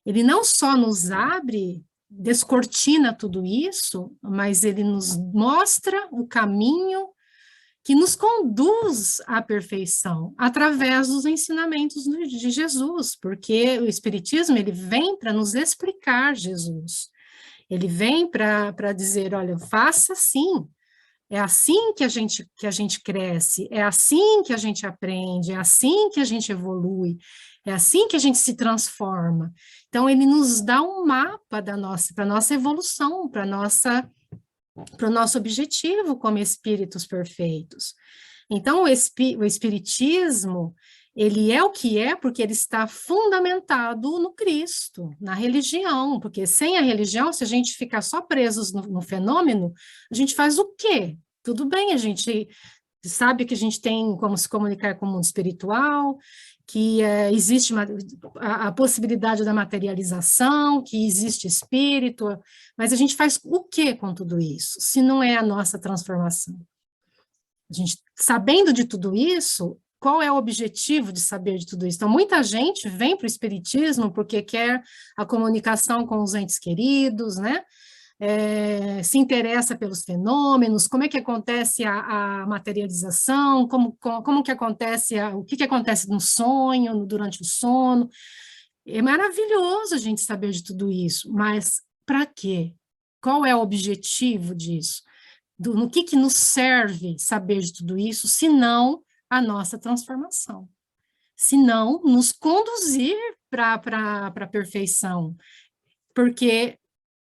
ele não só nos abre, descortina tudo isso, mas ele nos mostra o caminho que nos conduz à perfeição, através dos ensinamentos de Jesus, porque o Espiritismo, ele vem para nos explicar Jesus, ele vem para dizer, olha, faça assim, é assim que a gente cresce, é assim que a gente aprende, é assim que a gente evolui, é assim que a gente se transforma. Então, ele nos dá um mapa para a nossa evolução, para o nosso objetivo como espíritos perfeitos. Então, o espiritismo, ele é o que é porque ele está fundamentado no Cristo, na religião, porque sem a religião, se a gente ficar só presos no fenômeno, a gente faz o quê? Tudo bem, a gente sabe que a gente tem como se comunicar com o mundo espiritual, que existe a possibilidade da materialização, que existe espírito, mas a gente faz o quê com tudo isso, se não é a nossa transformação? A gente, sabendo de tudo isso, qual é o objetivo de saber de tudo isso? Então, muita gente vem para o espiritismo porque quer a comunicação com os entes queridos, né? Se interessa pelos fenômenos, como é que acontece a materialização, como que acontece, o que acontece no sonho, durante o sono. É maravilhoso a gente saber de tudo isso, mas para quê? Qual é o objetivo disso? No que nos serve saber de tudo isso, se não a nossa transformação? Se não nos conduzir para a perfeição? Porque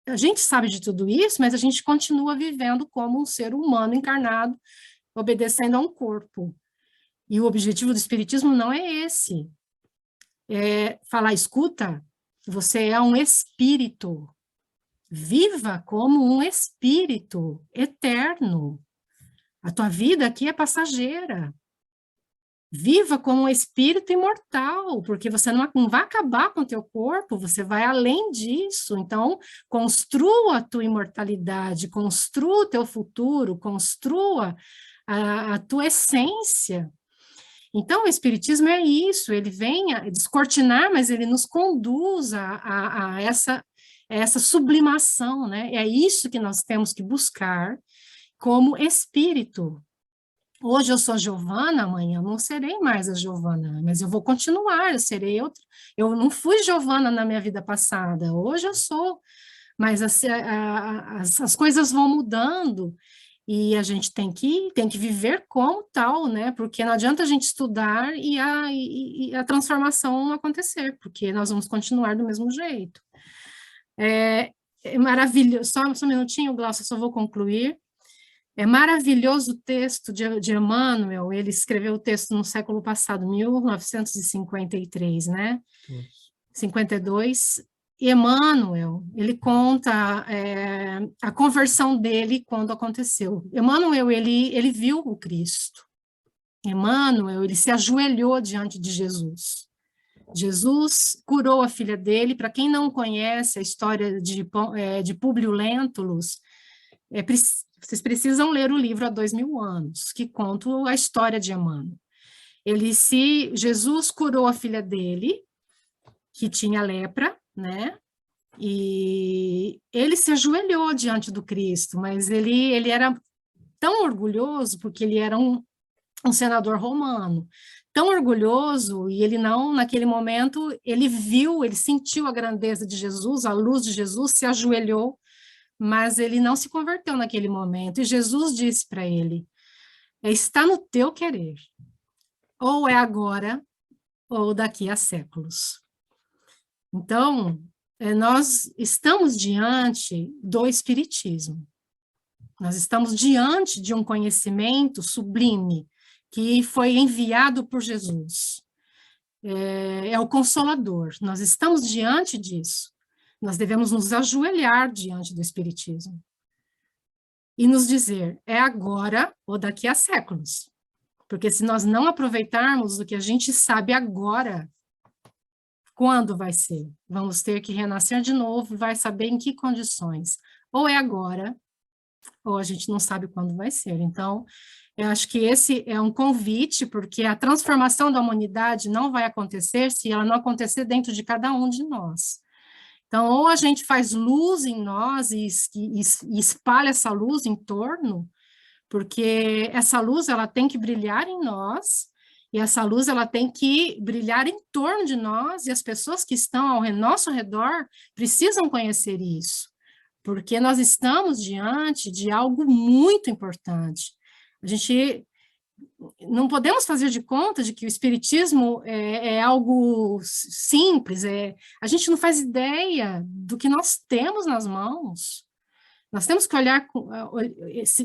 a gente sabe de tudo isso, mas a gente continua vivendo como um ser humano encarnado, obedecendo a um corpo. E o objetivo do espiritismo não é esse. É falar, escuta, você é um espírito. Viva como um espírito eterno. A tua vida aqui é passageira. Viva como um espírito imortal, porque você não vai acabar com o teu corpo, você vai além disso. Então, construa a tua imortalidade, construa o teu futuro, construa a tua essência. Então, o espiritismo é isso, ele vem a descortinar, mas ele nos conduz a essa sublimação, né? É isso que nós temos que buscar como espírito. Hoje eu sou a Giovana, amanhã eu não serei mais a Giovana, mas eu vou continuar, eu serei outra. Eu não fui Giovana na minha vida passada, hoje eu sou, mas as coisas vão mudando e a gente tem que viver como tal, né? Porque não adianta a gente estudar e a transformação não acontecer, porque nós vamos continuar do mesmo jeito. é maravilhoso, só um minutinho, Glaucia, só vou concluir. É maravilhoso o texto de Emmanuel, ele escreveu o texto no século passado, 1953, né? 52. E Emmanuel, ele conta a conversão dele quando aconteceu. Emmanuel, ele viu o Cristo. Emmanuel, ele se ajoelhou diante de Jesus. Jesus curou a filha dele. Para quem não conhece a história de Públio Lentulus, vocês precisam ler o livro Há 2000 anos, que conta a história de Emmanuel. Jesus curou a filha dele, que tinha lepra, né? E ele se ajoelhou diante do Cristo, mas ele era tão orgulhoso, porque ele era um senador romano, tão orgulhoso, e ele não, naquele momento, ele sentiu a grandeza de Jesus, a luz de Jesus, se ajoelhou, mas ele não se converteu naquele momento, e Jesus disse para ele, está no teu querer, ou é agora, ou daqui a séculos. Então, nós estamos diante do Espiritismo, nós estamos diante de um conhecimento sublime, que foi enviado por Jesus, é o Consolador, nós estamos diante disso, nós devemos nos ajoelhar diante do Espiritismo, e nos dizer, é agora ou daqui a séculos, porque se nós não aproveitarmos o que a gente sabe agora, quando vai ser? Vamos ter que renascer de novo, vai saber em que condições, ou é agora, ou a gente não sabe quando vai ser. Então, eu acho que esse é um convite, porque a transformação da humanidade não vai acontecer se ela não acontecer dentro de cada um de nós. Então, ou a gente faz luz em nós e espalha essa luz em torno, porque essa luz ela tem que brilhar em nós, e essa luz ela tem que brilhar em torno de nós, e as pessoas que estão ao nosso redor precisam conhecer isso, porque nós estamos diante de algo muito importante. A gente não podemos fazer de conta de que o Espiritismo é algo simples, a gente não faz ideia do que nós temos nas mãos. Nós temos que olhar,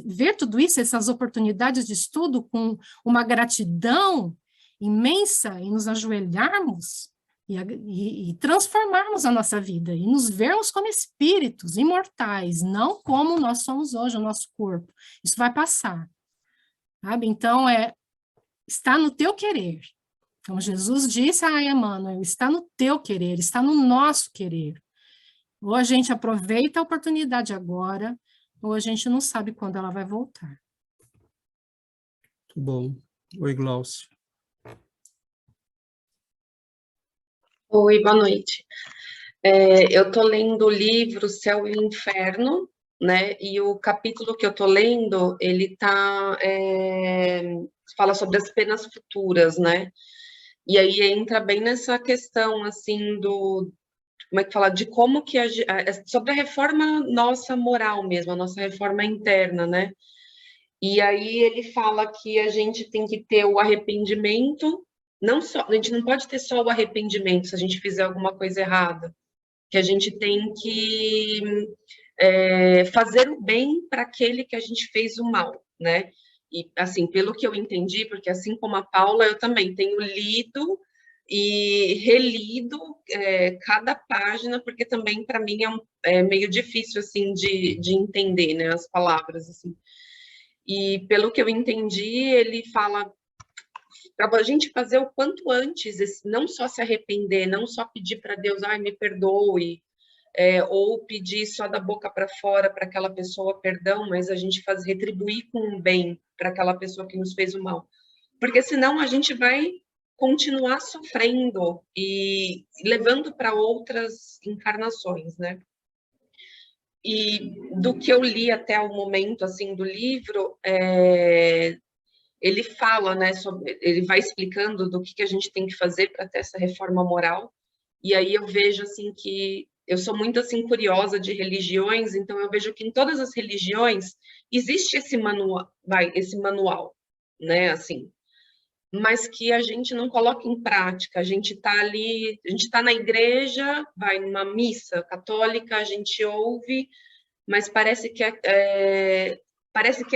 ver tudo isso, essas oportunidades de estudo com uma gratidão imensa e nos ajoelharmos e transformarmos a nossa vida e nos vermos como espíritos imortais, não como nós somos hoje, o nosso corpo. Isso vai passar, sabe? Então, está no teu querer. Como Jesus disse a Emmanuel, está no teu querer, está no nosso querer. Ou a gente aproveita a oportunidade agora, ou a gente não sabe quando ela vai voltar. Muito bom. Oi, Glaucia. Oi, boa noite. Eu estou lendo o livro Céu e Inferno, né? E o capítulo que eu estou lendo, ele fala sobre as penas futuras, né? E aí entra bem nessa questão, assim, como é que fala, de como que sobre a reforma nossa moral mesmo, a nossa reforma interna, né? E aí ele fala que a gente tem que ter o arrependimento, a gente não pode ter só o arrependimento se a gente fizer alguma coisa errada, que a gente tem que fazer o bem para aquele que a gente fez o mal, né? E, assim, pelo que eu entendi, porque assim como a Paula, eu também tenho lido e relido cada página, porque também para mim é meio difícil assim de entender, né, as palavras assim. E pelo que eu entendi, ele fala para a gente fazer o quanto antes, não só se arrepender, não só pedir para Deus, ai, me perdoe, ou pedir só da boca para fora para aquela pessoa perdão, mas a gente retribuir com um bem para aquela pessoa que nos fez o mal, porque senão a gente vai continuar sofrendo e levando para outras encarnações, né? E do que eu li até o momento, assim, do livro, ele fala, né, ele vai explicando do que a gente tem que fazer para ter essa reforma moral, e aí eu vejo, assim, que eu sou muito, assim, curiosa de religiões, então eu vejo que em todas as religiões existe esse manual, né, assim, mas que a gente não coloca em prática. A gente está ali, a gente está na igreja, vai numa missa católica, a gente ouve, mas parece que é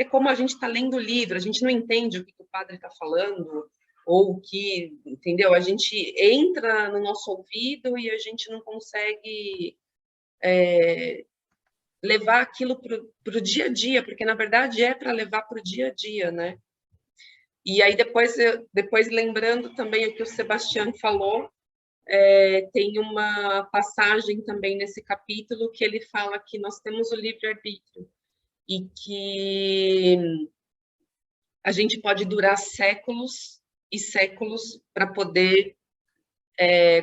como a gente está lendo o livro, a gente não entende o que o padre está falando, ou o que, entendeu? A gente entra no nosso ouvido e a gente não consegue levar aquilo para o dia a dia, porque, na verdade, é para levar para o dia a dia, né? E aí, depois lembrando também o que o Sebastião falou, tem uma passagem também nesse capítulo que ele fala que nós temos o livre-arbítrio e que a gente pode durar séculos e séculos para poder,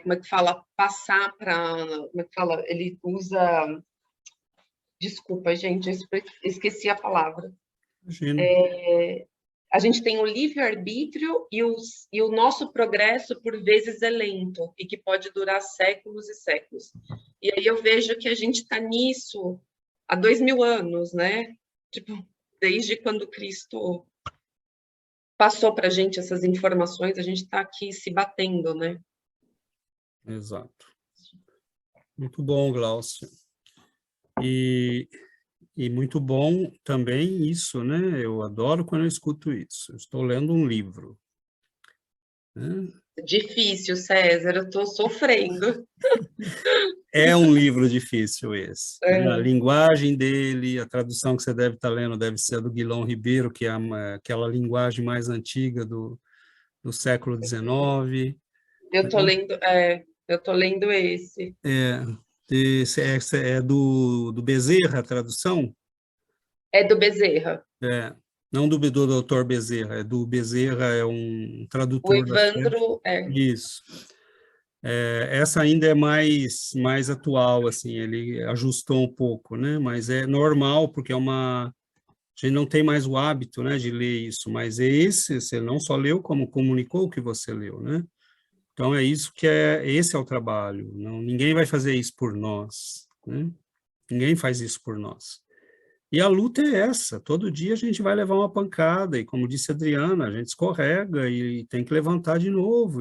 como é que fala, passar para, como é que fala, ele usa, desculpa, gente, eu esqueci a palavra. Imagina. A gente tem o livre-arbítrio e o nosso progresso, por vezes, é lento e que pode durar séculos e séculos. E aí eu vejo que a gente está nisso há 2000 anos, né? Tipo, desde quando Cristo passou para a gente essas informações, a gente está aqui se batendo, né? Exato. Muito bom, Glaucia. E muito bom também isso, né? Eu adoro quando eu escuto isso. Eu estou lendo um livro. Né? Difícil, César, eu estou sofrendo. É um livro difícil esse. Né? A linguagem dele, a tradução que você deve estar lendo deve ser a do Guilherme Ribeiro, que é aquela linguagem mais antiga do século XIX. Eu estou lendo esse. É do Bezerra, a tradução? É do Bezerra. Não do doutor Bezerra, é do Bezerra, é um tradutor. O Evandro, Isso. Essa ainda é mais atual, assim, ele ajustou um pouco, né? Mas é normal, porque a gente não tem mais o hábito, né, de ler isso, mas você não só leu, como comunicou o que você leu, né? Então, esse é o trabalho. Ninguém vai fazer isso por nós, né? Ninguém faz isso por nós. E a luta é essa, todo dia a gente vai levar uma pancada, e como disse a Adriana, a gente escorrega e tem que levantar de novo,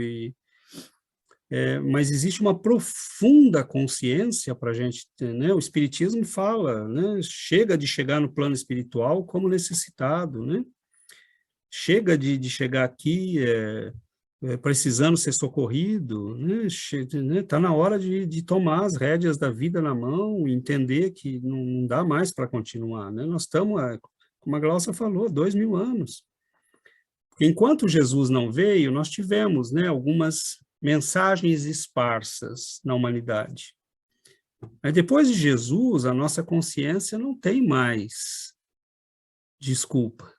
mas existe uma profunda consciência para a gente, né? O Espiritismo fala, né? Chega de chegar no plano espiritual como necessitado, né? Chega de chegar aqui precisando ser socorrido, né? Tá na hora de tomar as rédeas da vida na mão e entender que não dá mais para continuar, né? Nós estamos, como a Glaucia falou, 2000 anos. Enquanto Jesus não veio, nós tivemos, né, algumas mensagens esparsas na humanidade. Mas depois de Jesus, a nossa consciência não tem mais desculpa.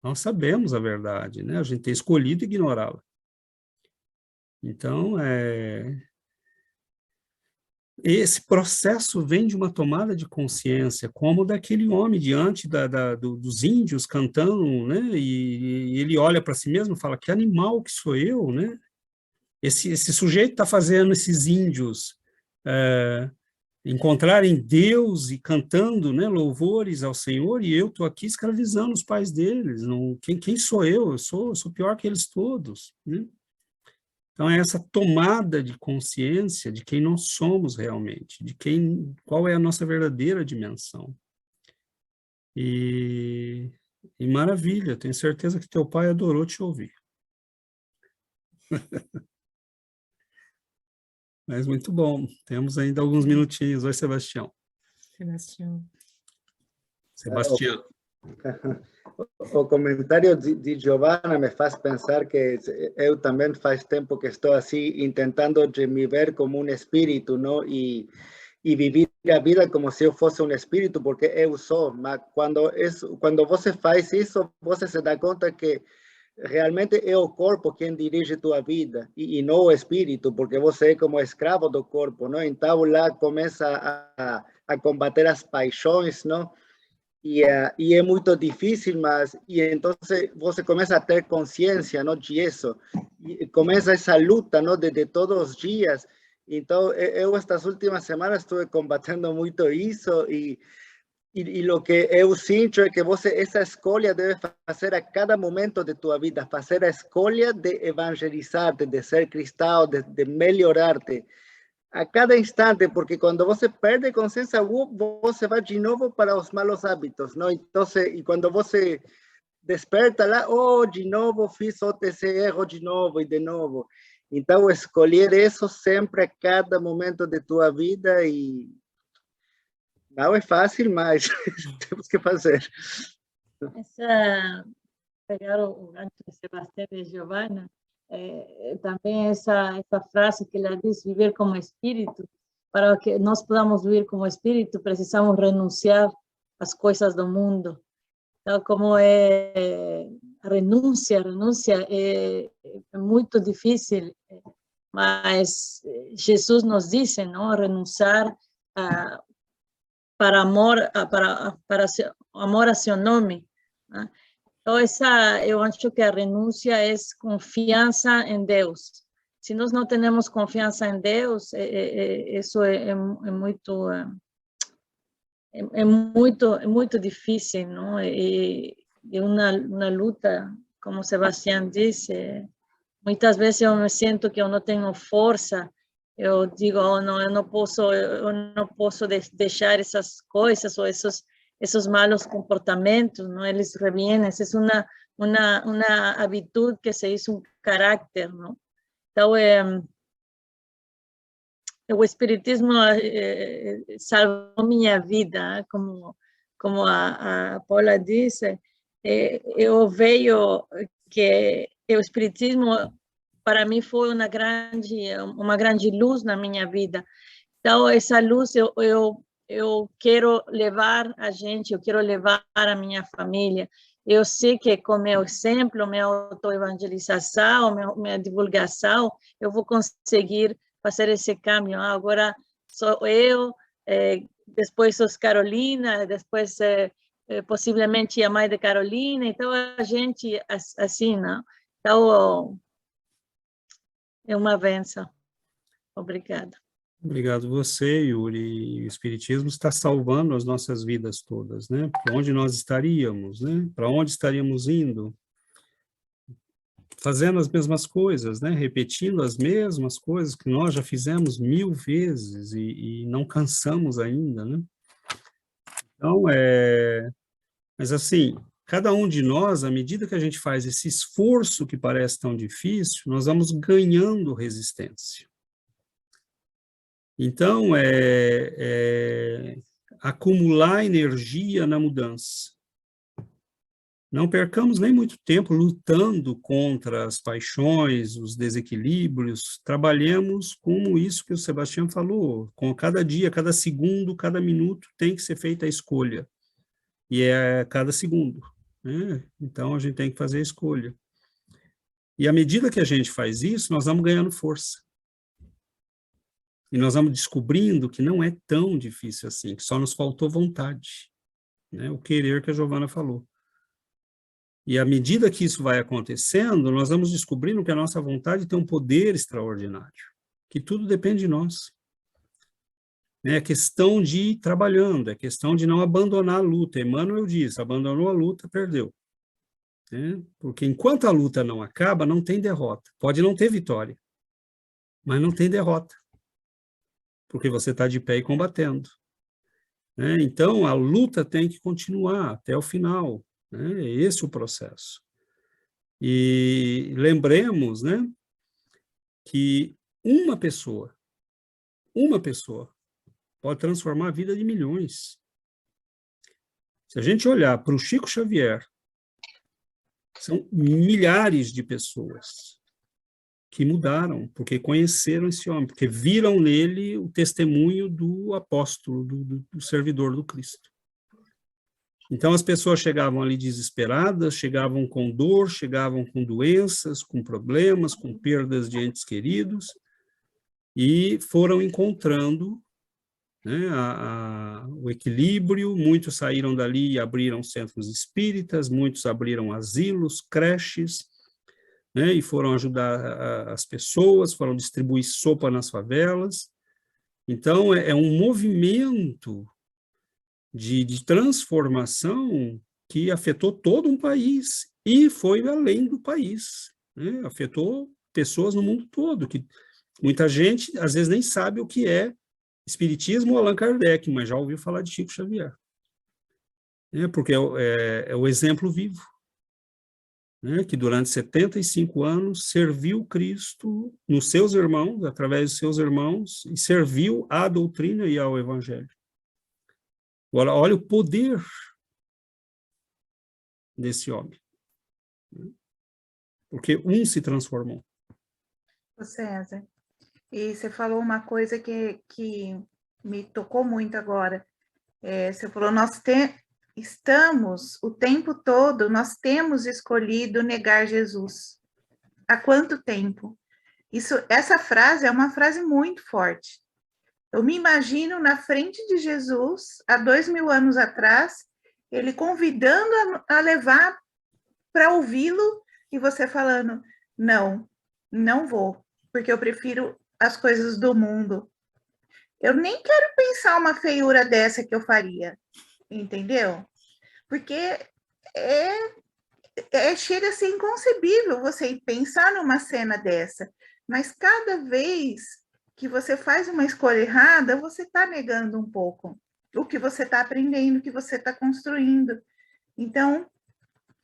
Nós sabemos a verdade, né? A gente tem escolhido ignorá-la. Então, esse processo vem de uma tomada de consciência, como daquele homem diante dos índios cantando, né? E ele olha para si mesmo e fala, que animal que sou eu, né? Esse sujeito está fazendo esses índios encontrarem Deus e cantando, né, louvores ao Senhor, e eu estou aqui escravizando os pais deles. Quem sou eu? Eu sou pior que eles todos, né? Então, é essa tomada de consciência de quem nós somos realmente, qual é a nossa verdadeira dimensão. E maravilha, tenho certeza que teu pai adorou te ouvir. Mas muito bom, temos ainda alguns minutinhos. Oi, Sebastião. Sebastião. O comentário de Giovanna me faz pensar que eu também faz tempo que estou assim tentando de me ver como um espírito, não? E viver a vida como se eu fosse um espírito, porque eu sou. Mas quando você faz isso, você se dá conta que realmente é o corpo quem dirige tua vida e não o espírito, porque você é como escravo do corpo, não? Então lá começa a combater as paixões, não? E é muito difícil, mas então você começa a ter consciência, não, disso, e começa essa luta, não, de todos os dias. Então eu estas últimas semanas estou combatendo muito isso e E lo que eu sinto é que você, essa escolha deve fazer a cada momento de tua vida, fazer a escolha de evangelizar-te, de ser cristão, de melhorar-te a cada instante, porque quando você perde consciência, você vai de novo para os malos hábitos, não? Então, e quando você desperta lá, de novo fiz esse erro de novo e de novo. Então, escolher isso sempre a cada momento de tua vida e não é fácil, mas temos que fazer. Pegar o gancho de Sebastião e Giovanna, também essa frase que ela diz, viver como espírito, para que nós podamos viver como espírito, precisamos renunciar às coisas do mundo. Então, como a renúncia é muito difícil, mas Jesus nos diz, não, renunciar para amor a seu nome, né? Então, eu acho que a renúncia é confiança em Deus. Se nós não temos confiança em Deus, isso é muito difícil, não? É uma luta, como Sebastião disse. Muitas vezes eu me sinto que eu não tenho força. Eu digo, não, eu não posso deixar essas coisas ou esses malos comportamentos, não? Eles revêm. Essa é uma habitude que se hizo um caráter, não? Então, o espiritismo salvou minha vida, como a Paula disse. Eu vejo que o espiritismo, para mim, foi uma grande luz na minha vida. Então, essa luz eu quero levar a gente, eu quero levar a minha família. Eu sei que com meu exemplo, minha autoevangelização, minha divulgação, eu vou conseguir fazer esse caminho. Agora sou eu, depois sou Carolina, depois possivelmente a mãe de Carolina. Então, a gente assim, não? Então, é uma bênção. Obrigada. Obrigado você, Yuri. O Espiritismo está salvando as nossas vidas todas, né? Para onde nós estaríamos, né? Para onde estaríamos indo? Fazendo as mesmas coisas, né? Repetindo as mesmas coisas que nós já fizemos 1000 vezes e não cansamos ainda, né? Então, mas assim, cada um de nós, à medida que a gente faz esse esforço que parece tão difícil, nós vamos ganhando resistência. Então, acumular energia na mudança. Não percamos nem muito tempo lutando contra as paixões, os desequilíbrios. Trabalhemos como isso que o Sebastião falou. Com cada dia, cada segundo, cada minuto tem que ser feita a escolha. E é cada segundo, né? Então, a gente tem que fazer a escolha. E à medida que a gente faz isso, nós vamos ganhando força. E nós vamos descobrindo que não é tão difícil assim, que só nos faltou vontade, né? O querer que a Giovanna falou. E à medida que isso vai acontecendo, nós vamos descobrindo que a nossa vontade tem um poder extraordinário, que tudo depende de nós. É questão de ir trabalhando, é questão de não abandonar a luta. Emmanuel diz, abandonou a luta, perdeu. Porque enquanto a luta não acaba, não tem derrota. Pode não ter vitória, mas não tem derrota, porque você está de pé e combatendo. Então, a luta tem que continuar até o final. É esse o processo. E lembremos, né, que uma pessoa pode transformar a vida de milhões. Se a gente olhar para o Chico Xavier, são milhares de pessoas que mudaram, porque conheceram esse homem, porque viram nele o testemunho do apóstolo, do servidor do Cristo. Então, as pessoas chegavam ali desesperadas, chegavam com dor, chegavam com doenças, com problemas, com perdas de entes queridos, e foram encontrando, né, o equilíbrio. Muitos saíram dali e abriram centros espíritas, muitos abriram asilos, creches, né, e foram ajudar as pessoas, foram distribuir sopa nas favelas. Então, é um movimento de transformação que afetou todo um país e foi além do país, né? Afetou pessoas no mundo todo, que muita gente, às vezes, nem sabe o que é Espiritismo ou Allan Kardec, mas já ouviu falar de Chico Xavier. Porque é o exemplo vivo, né? Que durante 75 anos serviu Cristo nos seus irmãos, através dos seus irmãos, e serviu à doutrina e ao Evangelho. Agora, olha o poder desse homem, né? Porque um se transformou. César, e você falou uma coisa que me tocou muito agora. Você falou, estamos o tempo todo, nós temos escolhido negar Jesus. Há quanto tempo? Essa frase é uma frase muito forte. Eu me imagino na frente de Jesus, há 2000 anos atrás, ele convidando a levar para ouvi-lo, e você falando, não vou, porque eu prefiro as coisas do mundo. Eu nem quero pensar uma feiura dessa que eu faria, entendeu? Porque chega a ser inconcebível você pensar numa cena dessa, mas cada vez que você faz uma escolha errada, você está negando um pouco o que você está aprendendo, o que você está construindo. Então,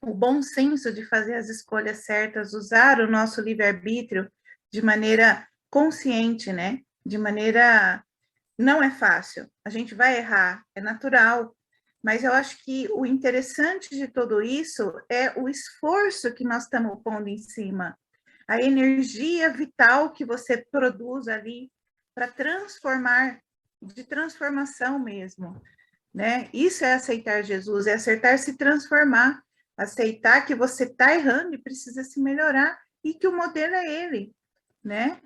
o bom senso de fazer as escolhas certas, usar o nosso livre-arbítrio de maneira consciente, né? De maneira... Não é fácil, a gente vai errar, é natural, mas eu acho que o interessante de tudo isso é o esforço que nós estamos pondo em cima, a energia vital que você produz ali para transformar, de transformação mesmo, né? Isso é aceitar Jesus, é aceitar se transformar, aceitar que você está errando e precisa se melhorar e que o modelo é ele, né?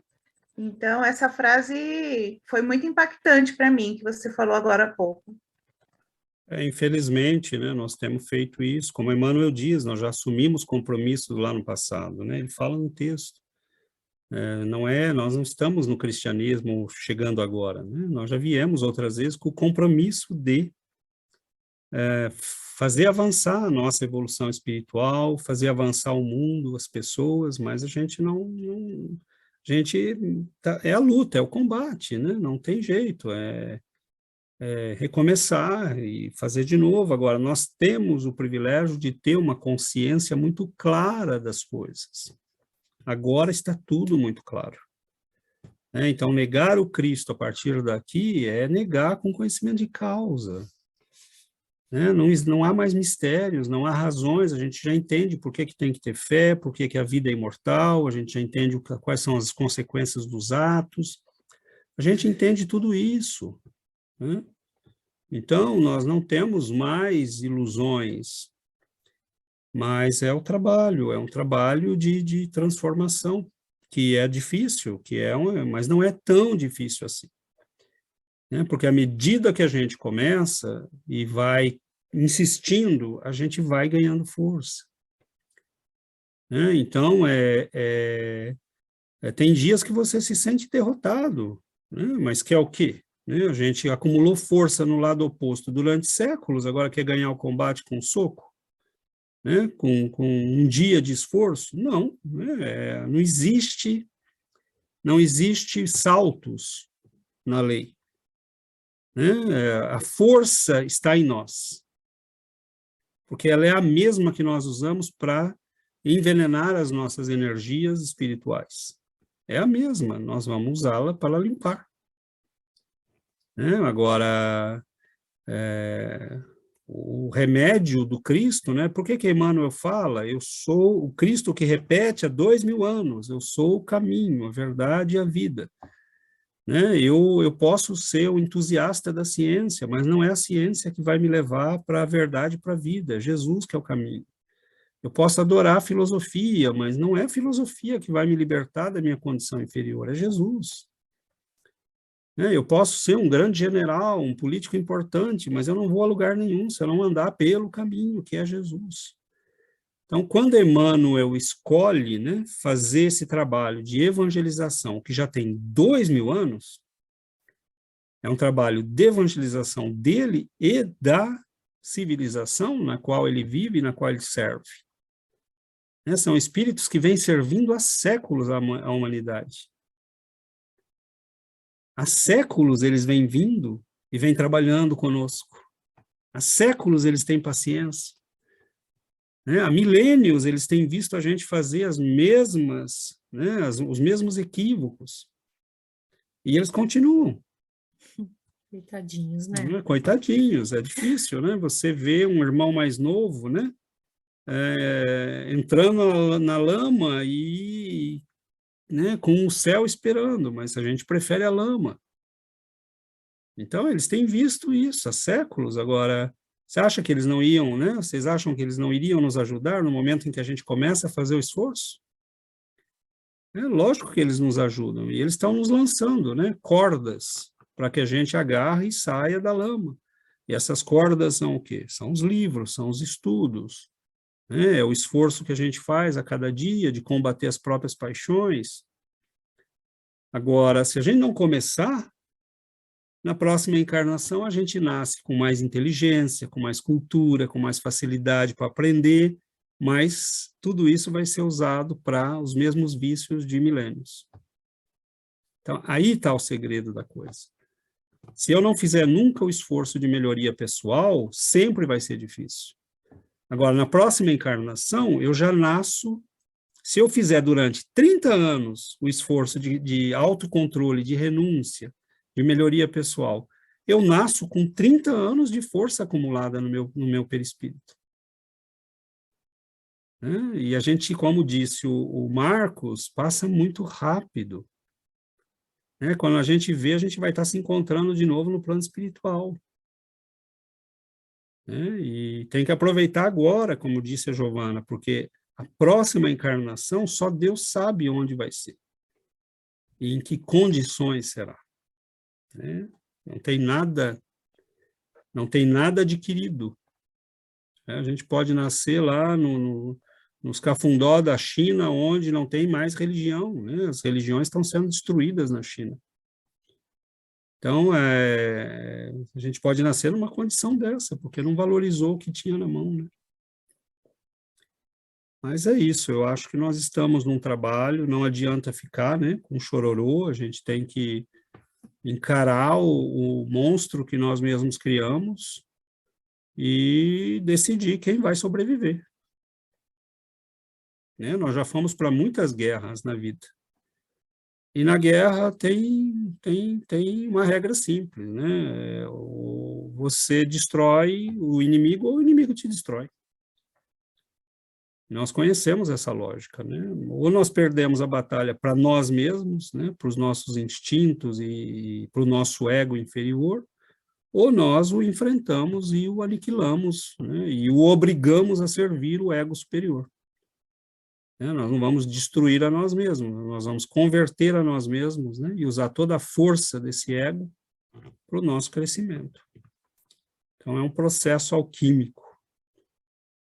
Então, essa frase foi muito impactante para mim, que você falou agora há pouco. Infelizmente, né, nós temos feito isso, como Emmanuel diz, nós já assumimos compromissos lá no passado, né? Ele fala no texto. Nós não estamos no cristianismo chegando agora, né? Nós já viemos outras vezes com o compromisso de fazer avançar a nossa evolução espiritual, fazer avançar o mundo, as pessoas, mas a gente é a luta, é o combate, né? Não tem jeito, recomeçar e fazer de novo. Agora, nós temos o privilégio de ter uma consciência muito clara das coisas. Agora está tudo muito claro. Então, negar o Cristo a partir daqui é negar com conhecimento de causa. Não há mais mistérios, não há razões, a gente já entende por que tem que ter fé, por que a vida é imortal, a gente já entende quais são as consequências dos atos, a gente entende tudo isso, né? Então, nós não temos mais ilusões, mas é um trabalho de transformação, que é difícil, mas não é tão difícil assim. Porque à medida que a gente começa e vai insistindo, a gente vai ganhando força. Então, tem dias que você se sente derrotado, né? Mas quer o quê? A gente acumulou força no lado oposto durante séculos, agora quer ganhar o combate com soco? Com um dia de esforço? Não, não existe saltos na lei. A força está em nós, porque ela é a mesma que nós usamos para envenenar as nossas energias espirituais. É a mesma, nós vamos usá-la para limpar. Agora, o remédio do Cristo, por que Emmanuel fala? Eu sou o Cristo que repete há 2000 anos, eu sou o caminho, a verdade e a vida. Eu posso ser o entusiasta da ciência, mas não é a ciência que vai me levar para a verdade e para a vida, é Jesus que é o caminho. Eu posso adorar a filosofia, mas não é a filosofia que vai me libertar da minha condição inferior, é Jesus. Eu posso ser um grande general, um político importante, mas eu não vou a lugar nenhum se eu não andar pelo caminho, que é Jesus. Então, quando Emmanuel escolhe, fazer esse trabalho de evangelização, que já tem 2000 anos, É um trabalho de evangelização dele e da civilização na qual ele vive e na qual ele serve. São espíritos que vêm servindo há séculos a humanidade. Há séculos eles vêm vindo e vêm trabalhando conosco. Há séculos eles têm paciência. Há milênios eles têm visto a gente fazer as mesmas, os mesmos equívocos. E eles continuam. Coitadinhos, né? Coitadinhos, é difícil, né? Você vê um irmão mais novo, né? Entrando na lama e, né, com o céu esperando, mas a gente prefere a lama. Então, eles têm visto isso há séculos. Agora, você acha que eles não iam, né? Vocês acham que eles não iriam nos ajudar no momento em que a gente começa a fazer o esforço? É lógico que eles nos ajudam, e eles estão nos lançando, né, cordas para que a gente agarre e saia da lama. E essas cordas são o quê? São os livros, são os estudos, né? É o esforço que a gente faz a cada dia de combater as próprias paixões. Agora, se a gente não começar, na próxima encarnação a gente nasce com mais inteligência, com mais cultura, com mais facilidade para aprender, mas tudo isso vai ser usado para os mesmos vícios de milênios. Então, aí está o segredo da coisa. Se eu não fizer nunca o esforço de melhoria pessoal, sempre vai ser difícil. Agora, na próxima encarnação, eu já nasço, se eu fizer durante 30 anos o esforço de autocontrole, de renúncia, de melhoria pessoal, eu nasço com 30 anos de força acumulada no meu perispírito. E a gente, como disse o Marcos, passa muito rápido. Quando a gente vê, a gente vai estar se encontrando de novo no plano espiritual. E tem que aproveitar agora, como disse a Giovana, porque a próxima encarnação só Deus sabe onde vai ser. E em que condições será. Não tem nada adquirido. A gente pode nascer lá nos cafundó da China, onde não tem mais religião, né? As religiões estão sendo destruídas na China. Então, a gente pode nascer numa condição dessa, porque não valorizou o que tinha na mão, né? Mas é isso, eu acho que nós estamos num trabalho, não adianta ficar, né, com chororô, a gente tem que encarar o monstro que nós mesmos criamos e decidir quem vai sobreviver. Nós já fomos para muitas guerras na vida. E na guerra tem uma regra simples, né? Você destrói o inimigo ou o inimigo te destrói. Nós conhecemos essa lógica, né? Ou nós perdemos a batalha para nós mesmos, né? Para os nossos instintos e para o nosso ego inferior, ou nós o enfrentamos e o aniquilamos, né? E o obrigamos a servir o ego superior. Nós não vamos destruir a nós mesmos, nós vamos converter a nós mesmos, né, e usar toda a força desse ego para o nosso crescimento. Então, é um processo alquímico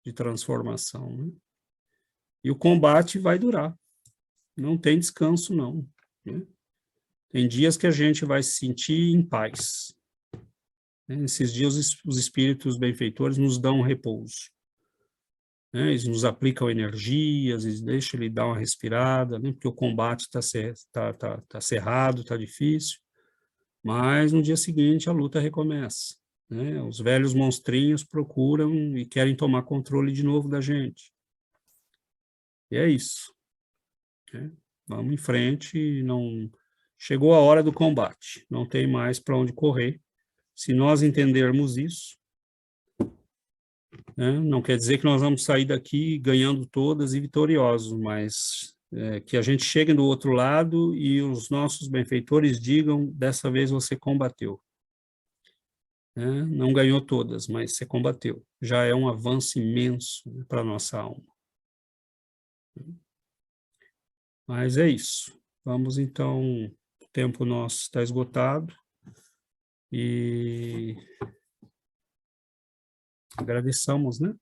de transformação, né? E o combate vai durar, não tem descanso, não, né? Tem dias que a gente vai se sentir em paz. Nesses dias, os espíritos benfeitores nos dão um repouso. Eles nos aplicam energias, eles deixam ele dar uma respirada, né? Porque o combate está cerrado, está difícil, mas no dia seguinte a luta recomeça, né? Os velhos monstrinhos procuram e querem tomar controle de novo da gente. E é isso. Né? Vamos em frente, não chegou a hora do combate, não tem mais para onde correr. Se nós entendermos isso, não quer dizer que nós vamos sair daqui ganhando todas e vitoriosos, mas que a gente chegue do outro lado e os nossos benfeitores digam, dessa vez você combateu. Não ganhou todas, mas você combateu. Já é um avanço imenso, né, para a nossa alma. Mas é isso. Vamos então, o tempo nosso está esgotado e agradeçamos, né,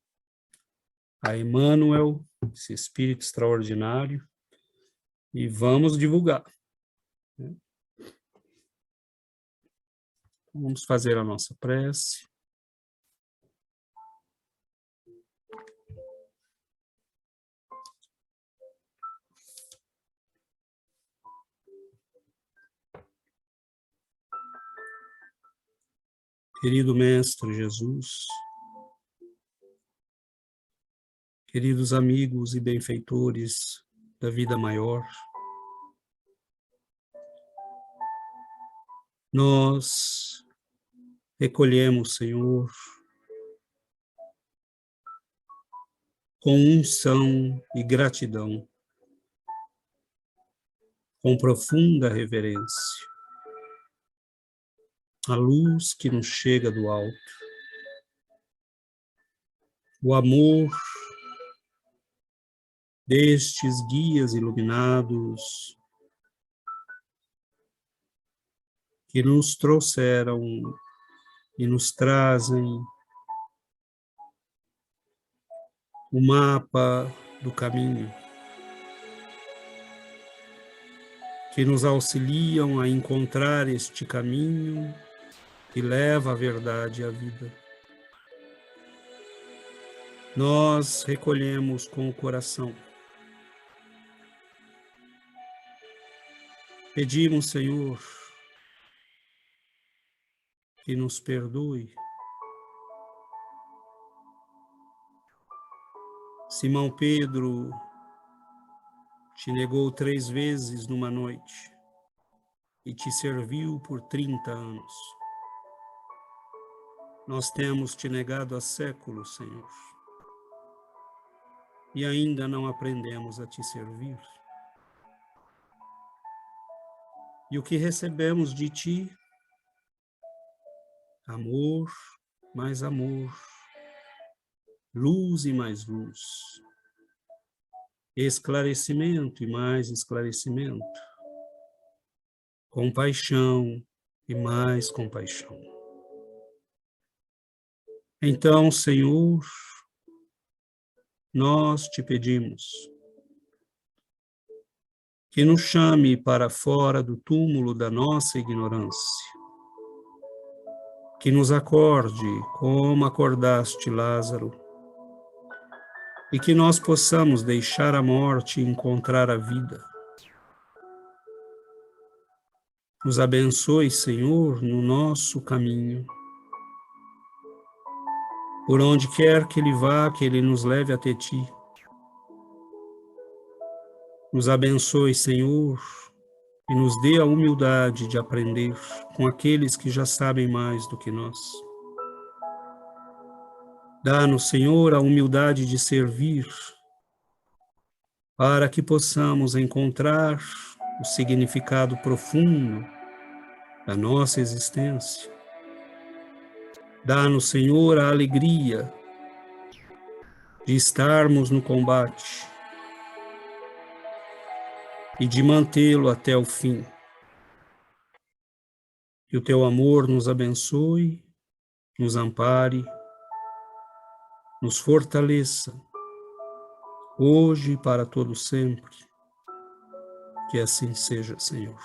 a Emmanuel, esse espírito extraordinário, e vamos divulgar. Vamos fazer a nossa prece. Querido Mestre Jesus, queridos amigos e benfeitores da vida maior, nós recolhemos, Senhor, com unção e gratidão, com profunda reverência, a luz que nos chega do alto, o amor destes guias iluminados que nos trouxeram e nos trazem o mapa do caminho, que nos auxiliam a encontrar este caminho que leva a verdade e a vida. Nós recolhemos com o coração. Pedimos, Senhor, que nos perdoe. Simão Pedro te negou 3 vezes numa noite e te serviu por 30 anos. Nós temos te negado há séculos, Senhor, e ainda não aprendemos a te servir. E o que recebemos de ti? Amor, mais amor, luz e mais luz, esclarecimento e mais esclarecimento, compaixão e mais compaixão. Então, Senhor, nós te pedimos que nos chame para fora do túmulo da nossa ignorância, que nos acorde como acordaste Lázaro, e que nós possamos deixar a morte e encontrar a vida. Nos abençoe, Senhor, no nosso caminho. Por onde quer que Ele vá, que Ele nos leve até Ti. Nos abençoe, Senhor, e nos dê a humildade de aprender com aqueles que já sabem mais do que nós. Dá-nos, Senhor, a humildade de servir, para que possamos encontrar o significado profundo da nossa existência. Dá-nos, Senhor, a alegria de estarmos no combate e de mantê-lo até o fim. Que o Teu amor nos abençoe, nos ampare, nos fortaleça, hoje e para todo sempre. Que assim seja, Senhor.